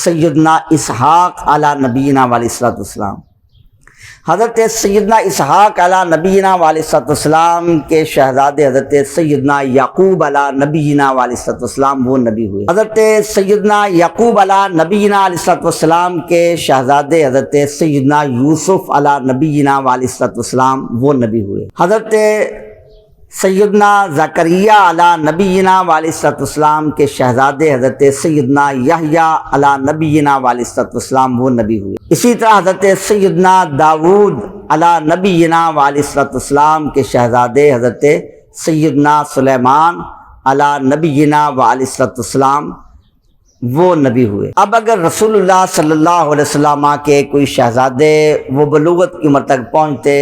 سیدنا اسحاق علی نبینا علیہ الصلوۃ والسلام۔ حضرت سیدنا اسحاق علی نبینا علیہ الصلوۃ والسلام کے شہزادے حضرت سیدنا یعقوب علی نبینا علیہ الصلوۃ والسلام وہ نبی ہوئے۔ حضرت سیدنا یعقوب علی نبینا علیہ الصلوۃ والسلام کے شہزادے حضرت سیدنا یوسف علی نبینا علیہ الصلوۃ والسلام وہ نبی ہوئے۔ حضرت سیدنا زکریا علی نبینا علیہ الصلوۃ والسلام کے شہزادے حضرت سیدنا یحییٰ علی نبینا علیہ الصلوۃ والسلام وہ نبی ہوئے۔ اسی طرح حضرت سیدنا داود علی نبینا علیہ الصلوۃ والسلام کے شہزادے حضرت سیدنا سلیمان علی نبینا علیہ الصلوۃ والسلام وہ نبی ہوئے۔ اب اگر رسول اللہ صلی اللہ علیہ وسلم کے کوئی شہزادے وہ بلوغت کی عمر تک پہنچتے،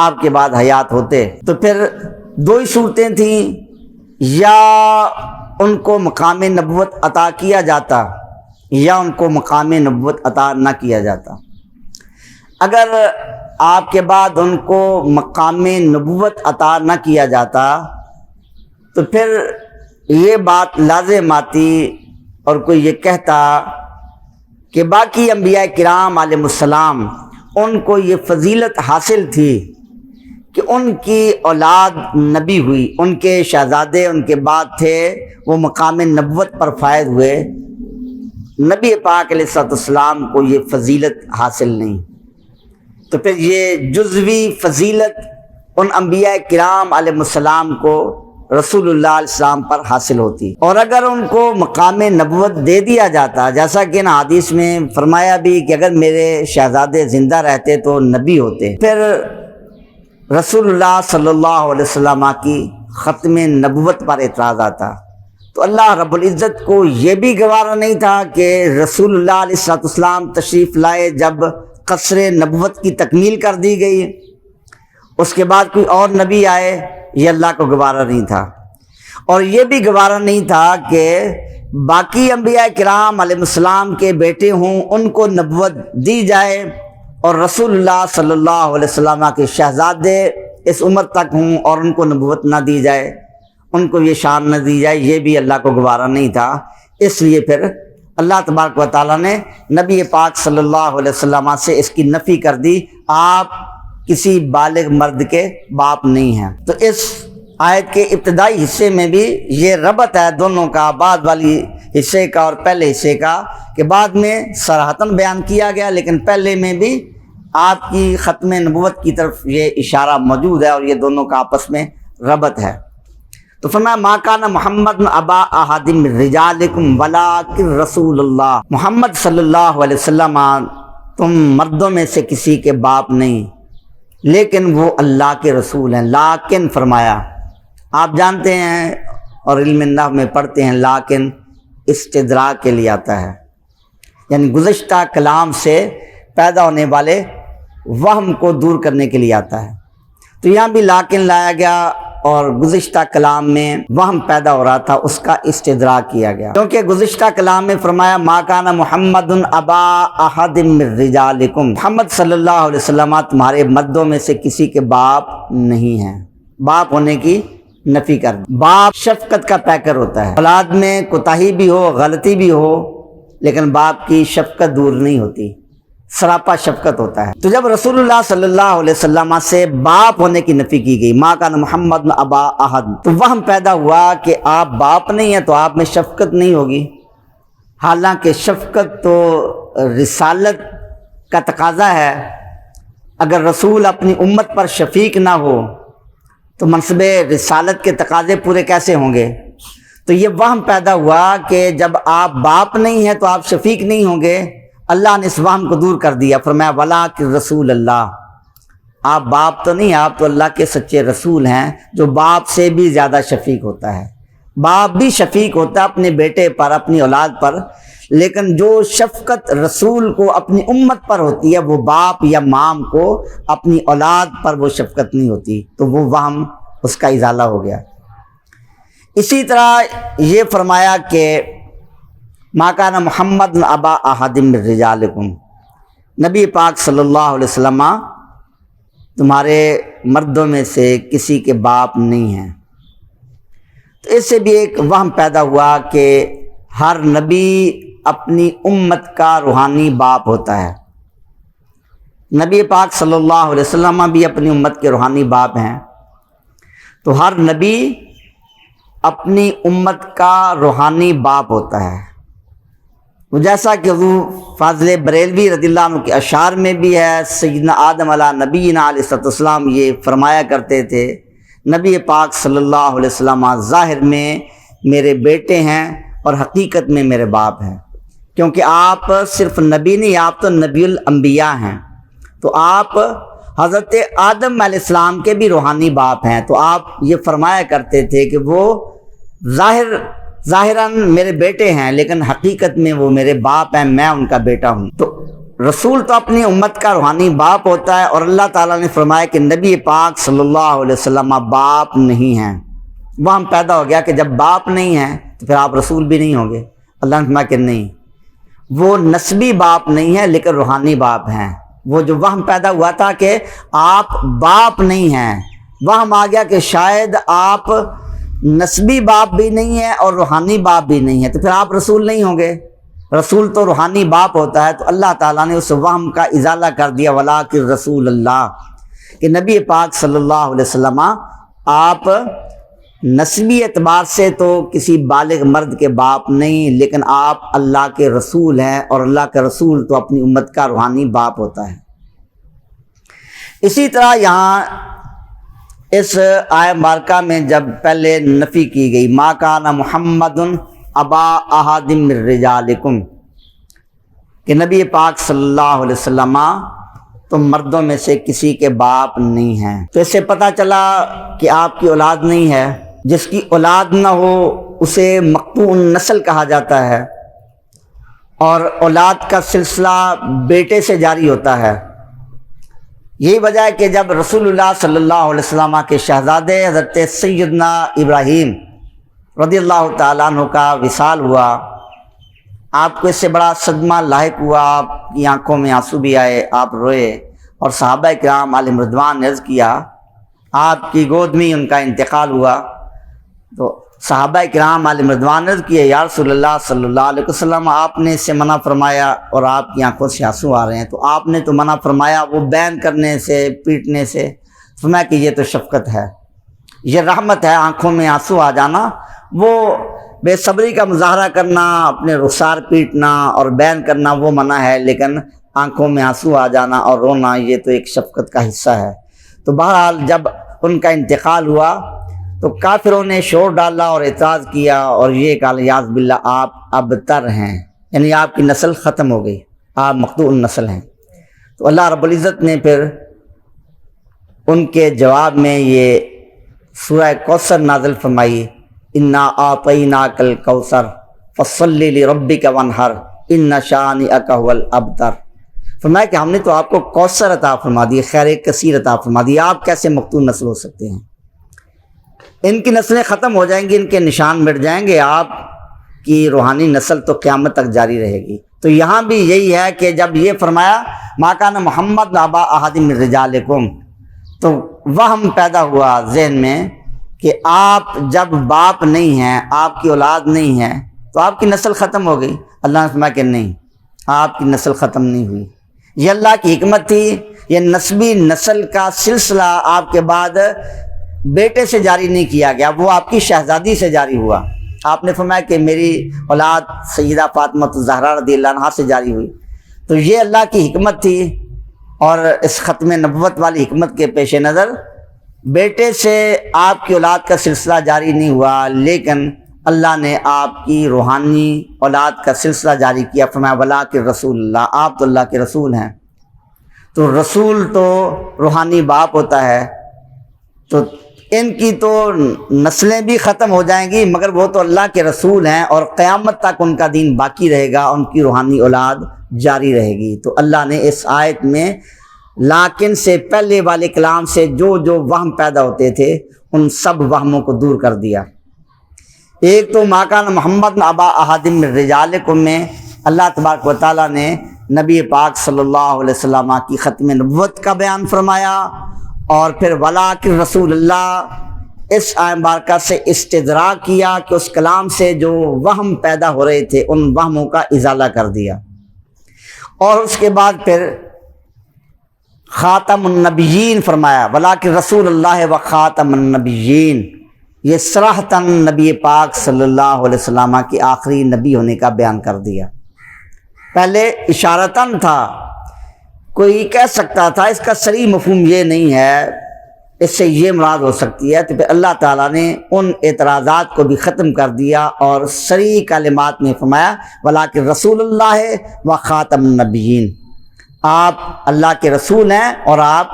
آپ کے بعد حیات ہوتے، تو پھر 2 ہی صورتیں تھیں، یا ان کو مقام نبوت عطا کیا جاتا یا ان کو مقام نبوت عطا نہ کیا جاتا۔ اگر آپ کے بعد ان کو مقام نبوت عطا نہ کیا جاتا تو پھر یہ بات لازم آتی اور کوئی یہ کہتا کہ باقی انبیاء کرام علیہ السلام ان کو یہ فضیلت حاصل تھی کہ ان کی اولاد نبی ہوئی، ان کے شہزادے ان کے بعد تھے وہ مقام نبوت پر فائز ہوئے، نبی پاک علیہ الصلوۃ والسلام کو یہ فضیلت حاصل نہیں، تو پھر یہ جزوی فضیلت ان انبیاء کرام علیہ السلام کو رسول اللہ علیہ السلام پر حاصل ہوتی۔ اور اگر ان کو مقام نبوت دے دیا جاتا، جیسا کہ حدیث میں فرمایا بھی کہ اگر میرے شہزادے زندہ رہتے تو نبی ہوتے، پھر رسول اللہ صلی اللہ علیہ وسلم کی ختم نبوت پر اعتراض آتا۔ تو اللہ رب العزت کو یہ بھی گوارا نہیں تھا کہ رسول اللہ علیہ السلام تشریف لائے جب قصر نبوت کی تکمیل کر دی گئی، اس کے بعد کوئی اور نبی آئے، یہ اللہ کو گوارا نہیں تھا۔ اور یہ بھی گوارا نہیں تھا کہ باقی انبیاء کرام علیہ السلام کے بیٹے ہوں ان کو نبوت دی جائے اور رسول اللہ صلی اللہ علیہ وسلم کے شہزادے اس عمر تک ہوں اور ان کو نبوت نہ دی جائے، ان کو یہ شان نہ دی جائے، یہ بھی اللہ کو گوارا نہیں تھا۔ اس لیے پھر اللہ تبارک و تعالیٰ نے نبی پاک صلی اللہ علیہ وسلم سے اس کی نفی کر دی، آپ کسی بالغ مرد کے باپ نہیں ہیں۔ تو اس آیت کے ابتدائی حصے میں بھی یہ ربط ہے دونوں کا، بعد والی حصے کا اور پہلے حصے کا، کہ بعد میں صراحتاً بیان کیا گیا لیکن پہلے میں بھی آپ کی ختم نبوت کی طرف یہ اشارہ موجود ہے اور یہ دونوں کا آپس میں ربط ہے۔ تو فرمایا ما کان محمد ابا احد من رجالکم ولکن رسول اللہ، محمد صلی اللہ علیہ وسلم تم مردوں میں سے کسی کے باپ نہیں لیکن وہ اللہ کے رسول ہیں۔ لیکن فرمایا، آپ جانتے ہیں اور علم نحو میں پڑھتے ہیں لیکن استدراک کے لیے آتا ہے، یعنی گزشتہ کلام سے پیدا ہونے والے وہم کو دور کرنے کے لیے آتا ہے۔ تو یہاں بھی لیکن لایا گیا اور گزشتہ کلام میں وہم پیدا ہو رہا تھا، اس کا استدراک کیا گیا، کیونکہ گزشتہ کلام میں فرمایا ما کان محمد ابا احد من رجالکم، محمد صلی اللہ علیہ وسلم تمہارے مردوں میں سے کسی کے باپ نہیں ہیں، باپ ہونے کی نفی کر دی۔ باپ شفقت کا پیکر ہوتا ہے، اولاد میں کوتاہی بھی ہو، غلطی بھی ہو، لیکن باپ کی شفقت دور نہیں ہوتی، سراپا شفقت ہوتا ہے۔ تو جب رسول اللہ صلی اللہ علیہ وسلم سے باپ ہونے کی نفی کی گئی، ما کان محمد ابا احد، تو وہم پیدا ہوا کہ آپ باپ نہیں ہیں تو آپ میں شفقت نہیں ہوگی، حالانکہ شفقت تو رسالت کا تقاضا ہے۔ اگر رسول اپنی امت پر شفیق نہ ہو تو منصب رسالت کے تقاضے پورے کیسے ہوں گے؟ تو یہ وہم پیدا ہوا کہ جب آپ باپ نہیں ہیں تو آپ شفیق نہیں ہوں گے۔ اللہ نے اس وہم کو دور کر دیا، فرمایا وَلَٰكِن رسول اللہ، آپ باپ تو نہیں، آپ تو اللہ کے سچے رسول ہیں، جو باپ سے بھی زیادہ شفیق ہوتا ہے۔ باپ بھی شفیق ہوتا ہے اپنے بیٹے پر، اپنی اولاد پر، لیکن جو شفقت رسول کو اپنی امت پر ہوتی ہے وہ باپ یا ماں کو اپنی اولاد پر وہ شفقت نہیں ہوتی، تو وہ وہم اس کا ازالہ ہو گیا۔ اسی طرح یہ فرمایا کہ ما کان محمد ابا احد من رجالکم، نبی پاک صلی اللہ علیہ وسلم تمہارے مردوں میں سے کسی کے باپ نہیں ہیں۔ تو اس سے بھی ایک وہم پیدا ہوا کہ ہر نبی اپنی امت کا روحانی باپ ہوتا ہے۔ نبی پاک صلی اللہ علیہ وسلم بھی اپنی امت کے روحانی باپ ہیں، تو ہر نبی اپنی امت کا روحانی باپ ہوتا ہے۔ جیسا کہ حضور فاضل بریلوی رضی اللہ عنہ کے اشعار میں بھی ہے، سیدنا آدم علیہ نبینا علیہ السلام یہ فرمایا کرتے تھے، نبی پاک صلی اللہ علیہ وسلم ظاہر میں میرے بیٹے ہیں اور حقیقت میں میرے باپ ہیں، کیونکہ آپ صرف نبی نہیں، آپ تو نبی الانبیاء ہیں، تو آپ حضرت آدم علیہ السلام کے بھی روحانی باپ ہیں۔ تو آپ یہ فرمایا کرتے تھے کہ وہ ظاہراً میرے بیٹے ہیں لیکن حقیقت میں وہ میرے باپ ہیں، میں ان کا بیٹا ہوں۔ تو رسول تو اپنی امت کا روحانی باپ ہوتا ہے، اور اللہ تعالیٰ نے فرمایا کہ نبی پاک صلی اللہ علیہ وسلم باپ نہیں ہیں۔ وہم پیدا ہو گیا کہ جب باپ نہیں ہیں تو پھر آپ رسول بھی نہیں ہوں گے۔ اللہ نے فرمایا کہ نہیں، وہ نسبی باپ نہیں ہے لیکن روحانی باپ ہیں۔ وہ جو وہم پیدا ہوا تھا کہ آپ باپ نہیں ہیں، وہم آ گیا کہ شاید آپ نسبی باپ بھی نہیں ہیں اور روحانی باپ بھی نہیں ہیں، تو پھر آپ رسول نہیں ہوں گے۔ رسول تو روحانی باپ ہوتا ہے، تو اللہ تعالیٰ نے اس وہم کا ازالہ کر دیا، وَلَٰكِن رسول اللہ، کہ نبی پاک صلی اللہ علیہ وسلم آپ نسبی اعتبار سے تو کسی بالغ مرد کے باپ نہیں، لیکن آپ اللہ کے رسول ہیں، اور اللہ کا رسول تو اپنی امت کا روحانی باپ ہوتا ہے۔ اسی طرح یہاں اس آیہ مبارکہ میں جب پہلے نفی کی گئی، ما کان محمد ابا احد من رجالکم، کہ نبی پاک صلی اللہ علیہ وسلم تم مردوں میں سے کسی کے باپ نہیں ہیں، تو اس سے پتہ چلا کہ آپ کی اولاد نہیں ہے۔ جس کی اولاد نہ ہو اسے مقطوع النسل کہا جاتا ہے، اور اولاد کا سلسلہ بیٹے سے جاری ہوتا ہے۔ یہی وجہ ہے کہ جب رسول اللہ صلی اللہ علیہ وسلم کے شہزادے حضرت سیدنا ابراہیم رضی اللہ تعالیٰ عنہ کا وصال ہوا، آپ کو اس سے بڑا صدمہ لاحق ہوا، آپ کی آنکھوں میں آنسو بھی آئے، آپ روئے، اور صحابہ کرام علیہم رضوان نے عرض کیا، آپ کی گود میں ان کا انتقال ہوا، تو صحابہ کرام علیہم رضوان نے عرض کیا، یا رسول اللہ صلی اللہ علیہ وسلم آپ نے اس سے منع فرمایا اور آپ کی آنکھوں سے آنسو آ رہے ہیں، تو آپ نے تو منع فرمایا وہ بین کرنے سے، پیٹنے سے، فرمایا کہ یہ تو شفقت ہے، یہ رحمت ہے۔ آنکھوں میں آنسو آ جانا، وہ بے صبری کا مظاہرہ کرنا، اپنے رخسار پیٹنا اور بین کرنا وہ منع ہے، لیکن آنکھوں میں آنسو آ جانا اور رونا یہ تو ایک شفقت کا حصہ ہے۔ تو بہرحال جب ان کا انتقال ہوا تو کافروں نے شور ڈالا اور اعتراض کیا، اور یہ کہا یاذ باللہ آپ ابتر ہیں، یعنی آپ کی نسل ختم ہو گئی، آپ مقطوع النسل ہیں۔ تو اللہ رب العزت نے پھر ان کے جواب میں یہ سورہ کوثر نازل فرمائی، انا اعطیناک الکوثر فصل لربک وانحر ان شانئک هو الابتر۔ فرمایا کہ ہم نے تو آپ کو کوثر عطا فرما دی، خیر کثیر عطا فرما دی، آپ کیسے مقتول نسل ہو سکتے ہیں؟ ان کی نسلیں ختم ہو جائیں گی، ان کے نشان مٹ جائیں گے، آپ کی روحانی نسل تو قیامت تک جاری رہے گی۔ تو یہاں بھی یہی ہے کہ جب یہ فرمایا ما کان محمد ابا احد من رجالکم، تو وہم پیدا ہوا ذہن میں کہ آپ جب باپ نہیں ہیں، آپ کی اولاد نہیں ہے تو آپ کی نسل ختم ہو گئی؟ اللہ نے فرمایا کہ نہیں، آپ کی نسل ختم نہیں ہوئی، یہ اللہ کی حکمت تھی، یہ نسبی نسل کا سلسلہ آپ کے بعد بیٹے سے جاری نہیں کیا گیا، وہ آپ کی شہزادی سے جاری ہوا۔ آپ نے فرمایا کہ میری اولاد سیدہ فاطمہ الزہرا رضی اللہ عنہا سے جاری ہوئی، تو یہ اللہ کی حکمت تھی۔ اور اس ختم نبوت والی حکمت کے پیش نظر بیٹے سے آپ کی اولاد کا سلسلہ جاری نہیں ہوا، لیکن اللہ نے آپ کی روحانی اولاد کا سلسلہ جاری کیا۔ فرمایا ولاکن رسول اللہ، آپ تو اللہ کے رسول ہیں۔ تو رسول تو روحانی باپ ہوتا ہے، تو ان کی تو نسلیں بھی ختم ہو جائیں گی، مگر وہ تو اللہ کے رسول ہیں اور قیامت تک ان کا دین باقی رہے گا، ان کی روحانی اولاد جاری رہے گی۔ تو اللہ نے اس آیت میں لیکن سے پہلے والے کلام سے جو وہم پیدا ہوتے تھے ان سب وہموں کو دور کر دیا۔ ایک تو ما کان محمد ابا احد من رجالکم میں اللہ تبارک و تعالیٰ نے نبی پاک صلی اللہ علیہ وسلم کی ختم نبوت کا بیان فرمایا، اور پھر ولاکن رسول اللہ اس آیت مبارکہ سے استدراک کیا کہ اس کلام سے جو وہم پیدا ہو رہے تھے ان وہموں کا ازالہ کر دیا۔ اور اس کے بعد پھر خاتم النبیین فرمایا، ولاکن رسول اللہ و خاتم النبیین، یہ صراحتاً نبی پاک صلی اللہ علیہ وسلم کی آخری نبی ہونے کا بیان کر دیا۔ پہلے اشارتاً تھا، کوئی کہہ سکتا تھا اس کا صریح مفہوم یہ نہیں ہے، اس سے یہ مراد ہو سکتی ہے، تو پھر اللہ تعالیٰ نے ان اعتراضات کو بھی ختم کر دیا اور صریح کلمات میں فرمایا ولاکن رسول اللہ و خاتم النبیین، آپ اللہ کے رسول ہیں اور آپ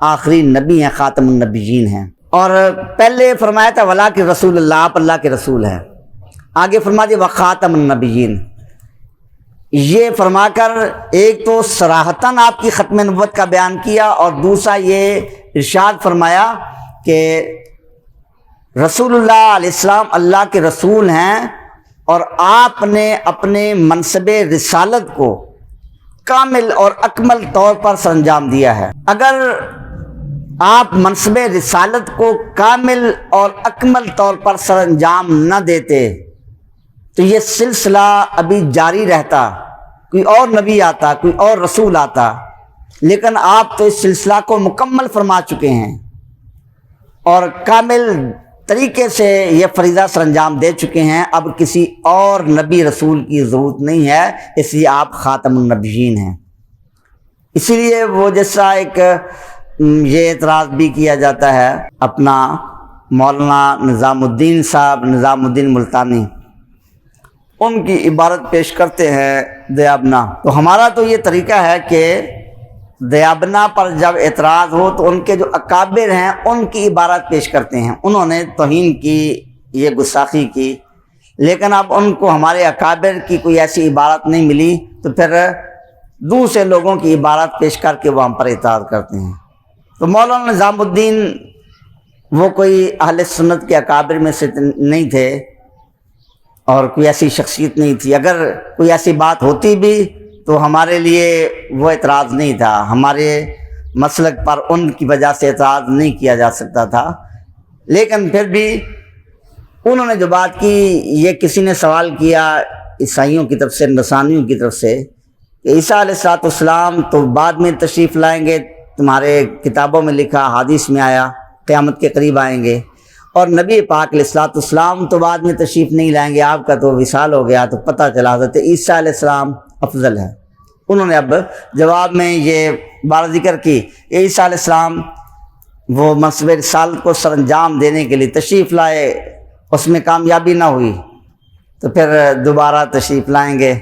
آخری نبی ہیں، خاتم النبیین ہیں۔ اور پہلے فرمایا تھا ولاکن رسول اللہ، آپ اللہ کے رسول ہیں، آگے فرما دیا و خاتم النبیین، یہ فرما کر ایک تو صراحتاً آپ کی ختم نبوت کا بیان کیا، اور دوسرا یہ ارشاد فرمایا کہ رسول اللہ علیہ السلام اللہ کے رسول ہیں اور آپ نے اپنے منصب رسالت کو کامل اور اکمل طور پر سر انجام دیا ہے۔ اگر آپ منصب رسالت کو کامل اور اکمل طور پر سر انجام نہ دیتے تو یہ سلسلہ ابھی جاری رہتا، کوئی اور نبی آتا، کوئی اور رسول آتا، لیکن آپ تو اس سلسلہ کو مکمل فرما چکے ہیں اور کامل طریقے سے یہ فریضہ سر انجام دے چکے ہیں، اب کسی اور نبی رسول کی ضرورت نہیں ہے، اس لیے آپ خاتم النبیین ہیں۔ اسی لیے وہ جیسا ایک یہ اعتراض بھی کیا جاتا ہے، اپنا مولانا نظام الدین صاحب، نظام الدین ملتانی، ان کی عبارت پیش کرتے ہیں دیابنا، تو ہمارا تو یہ طریقہ ہے کہ دیابنا پر جب اعتراض ہو تو ان کے جو اکابر ہیں ان کی عبارت پیش کرتے ہیں، انہوں نے توہین کی، یہ گستاخی کی، لیکن اب ان کو ہمارے اکابر کی کوئی ایسی عبارت نہیں ملی تو پھر دوسرے لوگوں کی عبارت پیش کر کے وہ ہم پر اعتراض کرتے ہیں۔ تو مولانا نظام الدین وہ کوئی اہل سنت کے اکابر میں سے نہیں تھے اور کوئی ایسی شخصیت نہیں تھی، اگر کوئی ایسی بات ہوتی بھی تو ہمارے لیے وہ اعتراض نہیں تھا، ہمارے مسلک پر ان کی وجہ سے اعتراض نہیں کیا جا سکتا تھا، لیکن پھر بھی انہوں نے جو بات کی، یہ کسی نے سوال کیا عیسائیوں کی طرف سے، نصرانیوں کی طرف سے کہ عیسیٰ علیہ السلام تو بعد میں تشریف لائیں گے، تمہارے کتابوں میں لکھا، حدیث میں آیا قیامت کے قریب آئیں گے، اور نبی پاک علیہ السلام تو بعد میں تشریف نہیں لائیں گے، آپ کا تو وصال ہو گیا، تو پتہ چلا حضرت عیسیٰ علیہ السلام افضل ہے۔ انہوں نے اب جواب میں یہ بات ذکر کی کہ عیسیٰ علیہ السلام وہ منصب رسالت کو سر انجام دینے کے لیے تشریف لائے، اس میں کامیابی نہ ہوئی تو پھر دوبارہ تشریف لائیں گے،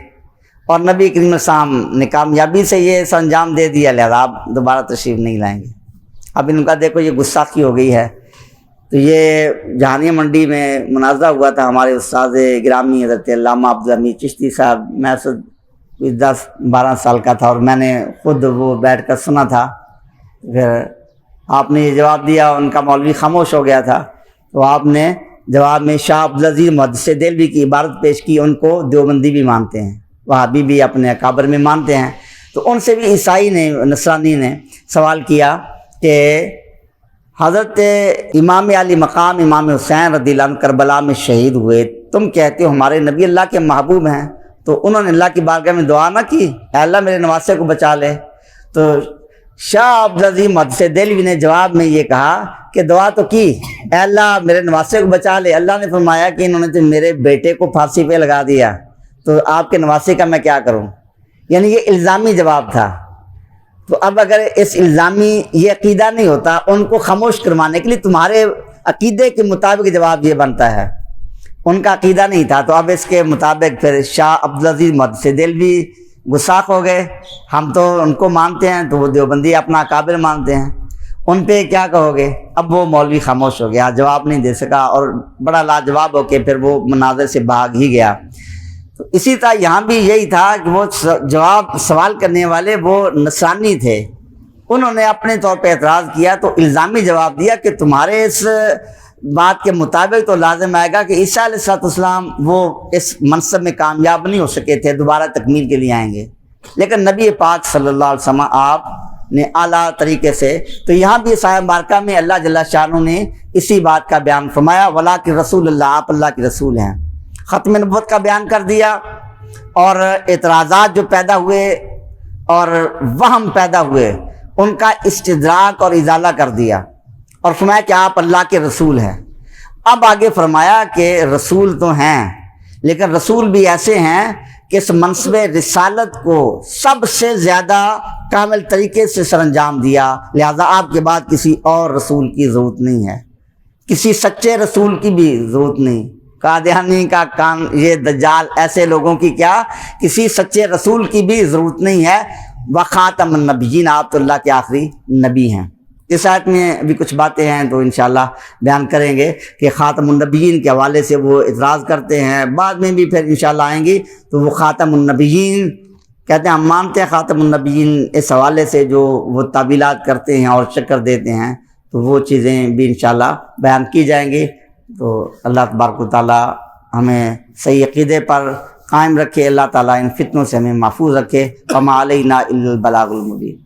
اور نبی کریم السلام نے کامیابی سے یہ سر انجام دے دیا، لہذا آپ دوبارہ تشریف نہیں لائیں گے۔ اب ان کا دیکھو یہ گستاخی ہو گئی ہے۔ تو یہ جہانیہ منڈی میں مناظرہ ہوا تھا، ہمارے استاد گرامی حضرت علامہ عبدالحمید چشتی صاحب، میں 10-12 سال کا تھا اور میں نے خود وہ بیٹھ کر سنا تھا، پھر آپ نے یہ جواب دیا، ان کا مولوی خاموش ہو گیا تھا، تو آپ نے جواب میں شاہ عبدالعزیز محدث دہلوی کی عبارت پیش کی، ان کو دیوبندی بھی مانتے ہیں، وہابی بھی اپنے اکابر میں مانتے ہیں، تو ان سے بھی عیسائی نے، نصرانی نے سوال کیا کہ حضرت امام علی مقام امام حسین رضی اللہ عنہ کربلا میں شہید ہوئے، تم کہتے ہو ہمارے نبی اللہ کے محبوب ہیں، تو انہوں نے اللہ کی بارگاہ میں دعا نہ کی اے اللہ میرے نواسے کو بچا لے؟ تو شاہ عبدالعزیز محدث دہلوی نے جواب میں یہ کہا کہ دعا تو کی، اے اللہ میرے نواسے کو بچا لے، اللہ نے فرمایا کہ انہوں نے تو میرے بیٹے کو پھانسی پہ لگا دیا، تو آپ کے نواسے کا میں کیا کروں؟ یعنی یہ الزامی جواب تھا۔ تو اب اگر اس الزامی یہ عقیدہ نہیں ہوتا ان کو خاموش کروانے کے لیے، تمہارے عقیدے کے مطابق جواب یہ بنتا ہے، ان کا عقیدہ نہیں تھا، تو اب اس کے مطابق پھر شاہ عبدالعزیز محدث دہلوی گستاخ ہو گئے۔ ہم تو ان کو مانتے ہیں، تو وہ دیوبندی اپنا اکابر مانتے ہیں، ان پہ کیا کہو گے؟ اب وہ مولوی خاموش ہو گیا، جواب نہیں دے سکا، اور بڑا لاجواب ہو کے پھر وہ مناظر سے بھاگ ہی گیا۔ تو اسی طرح یہاں بھی یہی تھا کہ وہ جواب سوال کرنے والے وہ نصرانی تھے، انہوں نے اپنے طور پہ اعتراض کیا، تو الزامی جواب دیا کہ تمہارے اس بات کے مطابق تو لازم آئے گا کہ عیسیٰ علیہ السلام وہ اس منصب میں کامیاب نہیں ہو سکے تھے، دوبارہ تکمیل کے لیے آئیں گے، لیکن نبی پاک صلی اللہ علیہ وسلم آپ نے اعلیٰ طریقے سے، تو یہاں بھی اس آیت مبارکہ میں اللہ جل شانہ نے اسی بات کا بیان فرمایا، وَلَٰكِن رسول اللہ، آپ اللہ کے رسول ہیں، ختم نبوت کا بیان کر دیا، اور اعتراضات جو پیدا ہوئے اور وہم پیدا ہوئے ان کا استدراک اور ازالہ کر دیا، اور فرمایا کہ آپ اللہ کے رسول ہیں۔ اب آگے فرمایا کہ رسول تو ہیں، لیکن رسول بھی ایسے ہیں کہ اس منصب رسالت کو سب سے زیادہ کامل طریقے سے سر انجام دیا، لہذا آپ کے بعد کسی اور رسول کی ضرورت نہیں ہے، کسی سچے رسول کی بھی ضرورت نہیں۔ قادیانی کا کام، یہ دجال، ایسے لوگوں کی کیا، کسی سچے رسول کی بھی ضرورت نہیں ہے۔ وخاتم النبیین، آپ تو اللہ کے آخری نبی ہیں۔ اس آیت میں بھی کچھ باتیں ہیں تو انشاءاللہ بیان کریں گے کہ خاتم النبیین کے حوالے سے وہ اعتراض کرتے ہیں، بعد میں بھی پھر انشاءاللہ آئیں گی، تو وہ خاتم النبیین کہتے ہیں، ہم مانتے ہیں خاتم النبیین، اس حوالے سے جو وہ تعبیلات کرتے ہیں اور چکر دیتے ہیں، تو وہ چیزیں بھی انشاءاللہ بیان کی جائیں گی۔ تو اللہ تبارک و تعالیٰ ہمیں صحیح عقیدے پر قائم رکھے، اللہ تعالیٰ ان فتنوں سے ہمیں محفوظ رکھے۔ وما علینا الا البلاغ المبین۔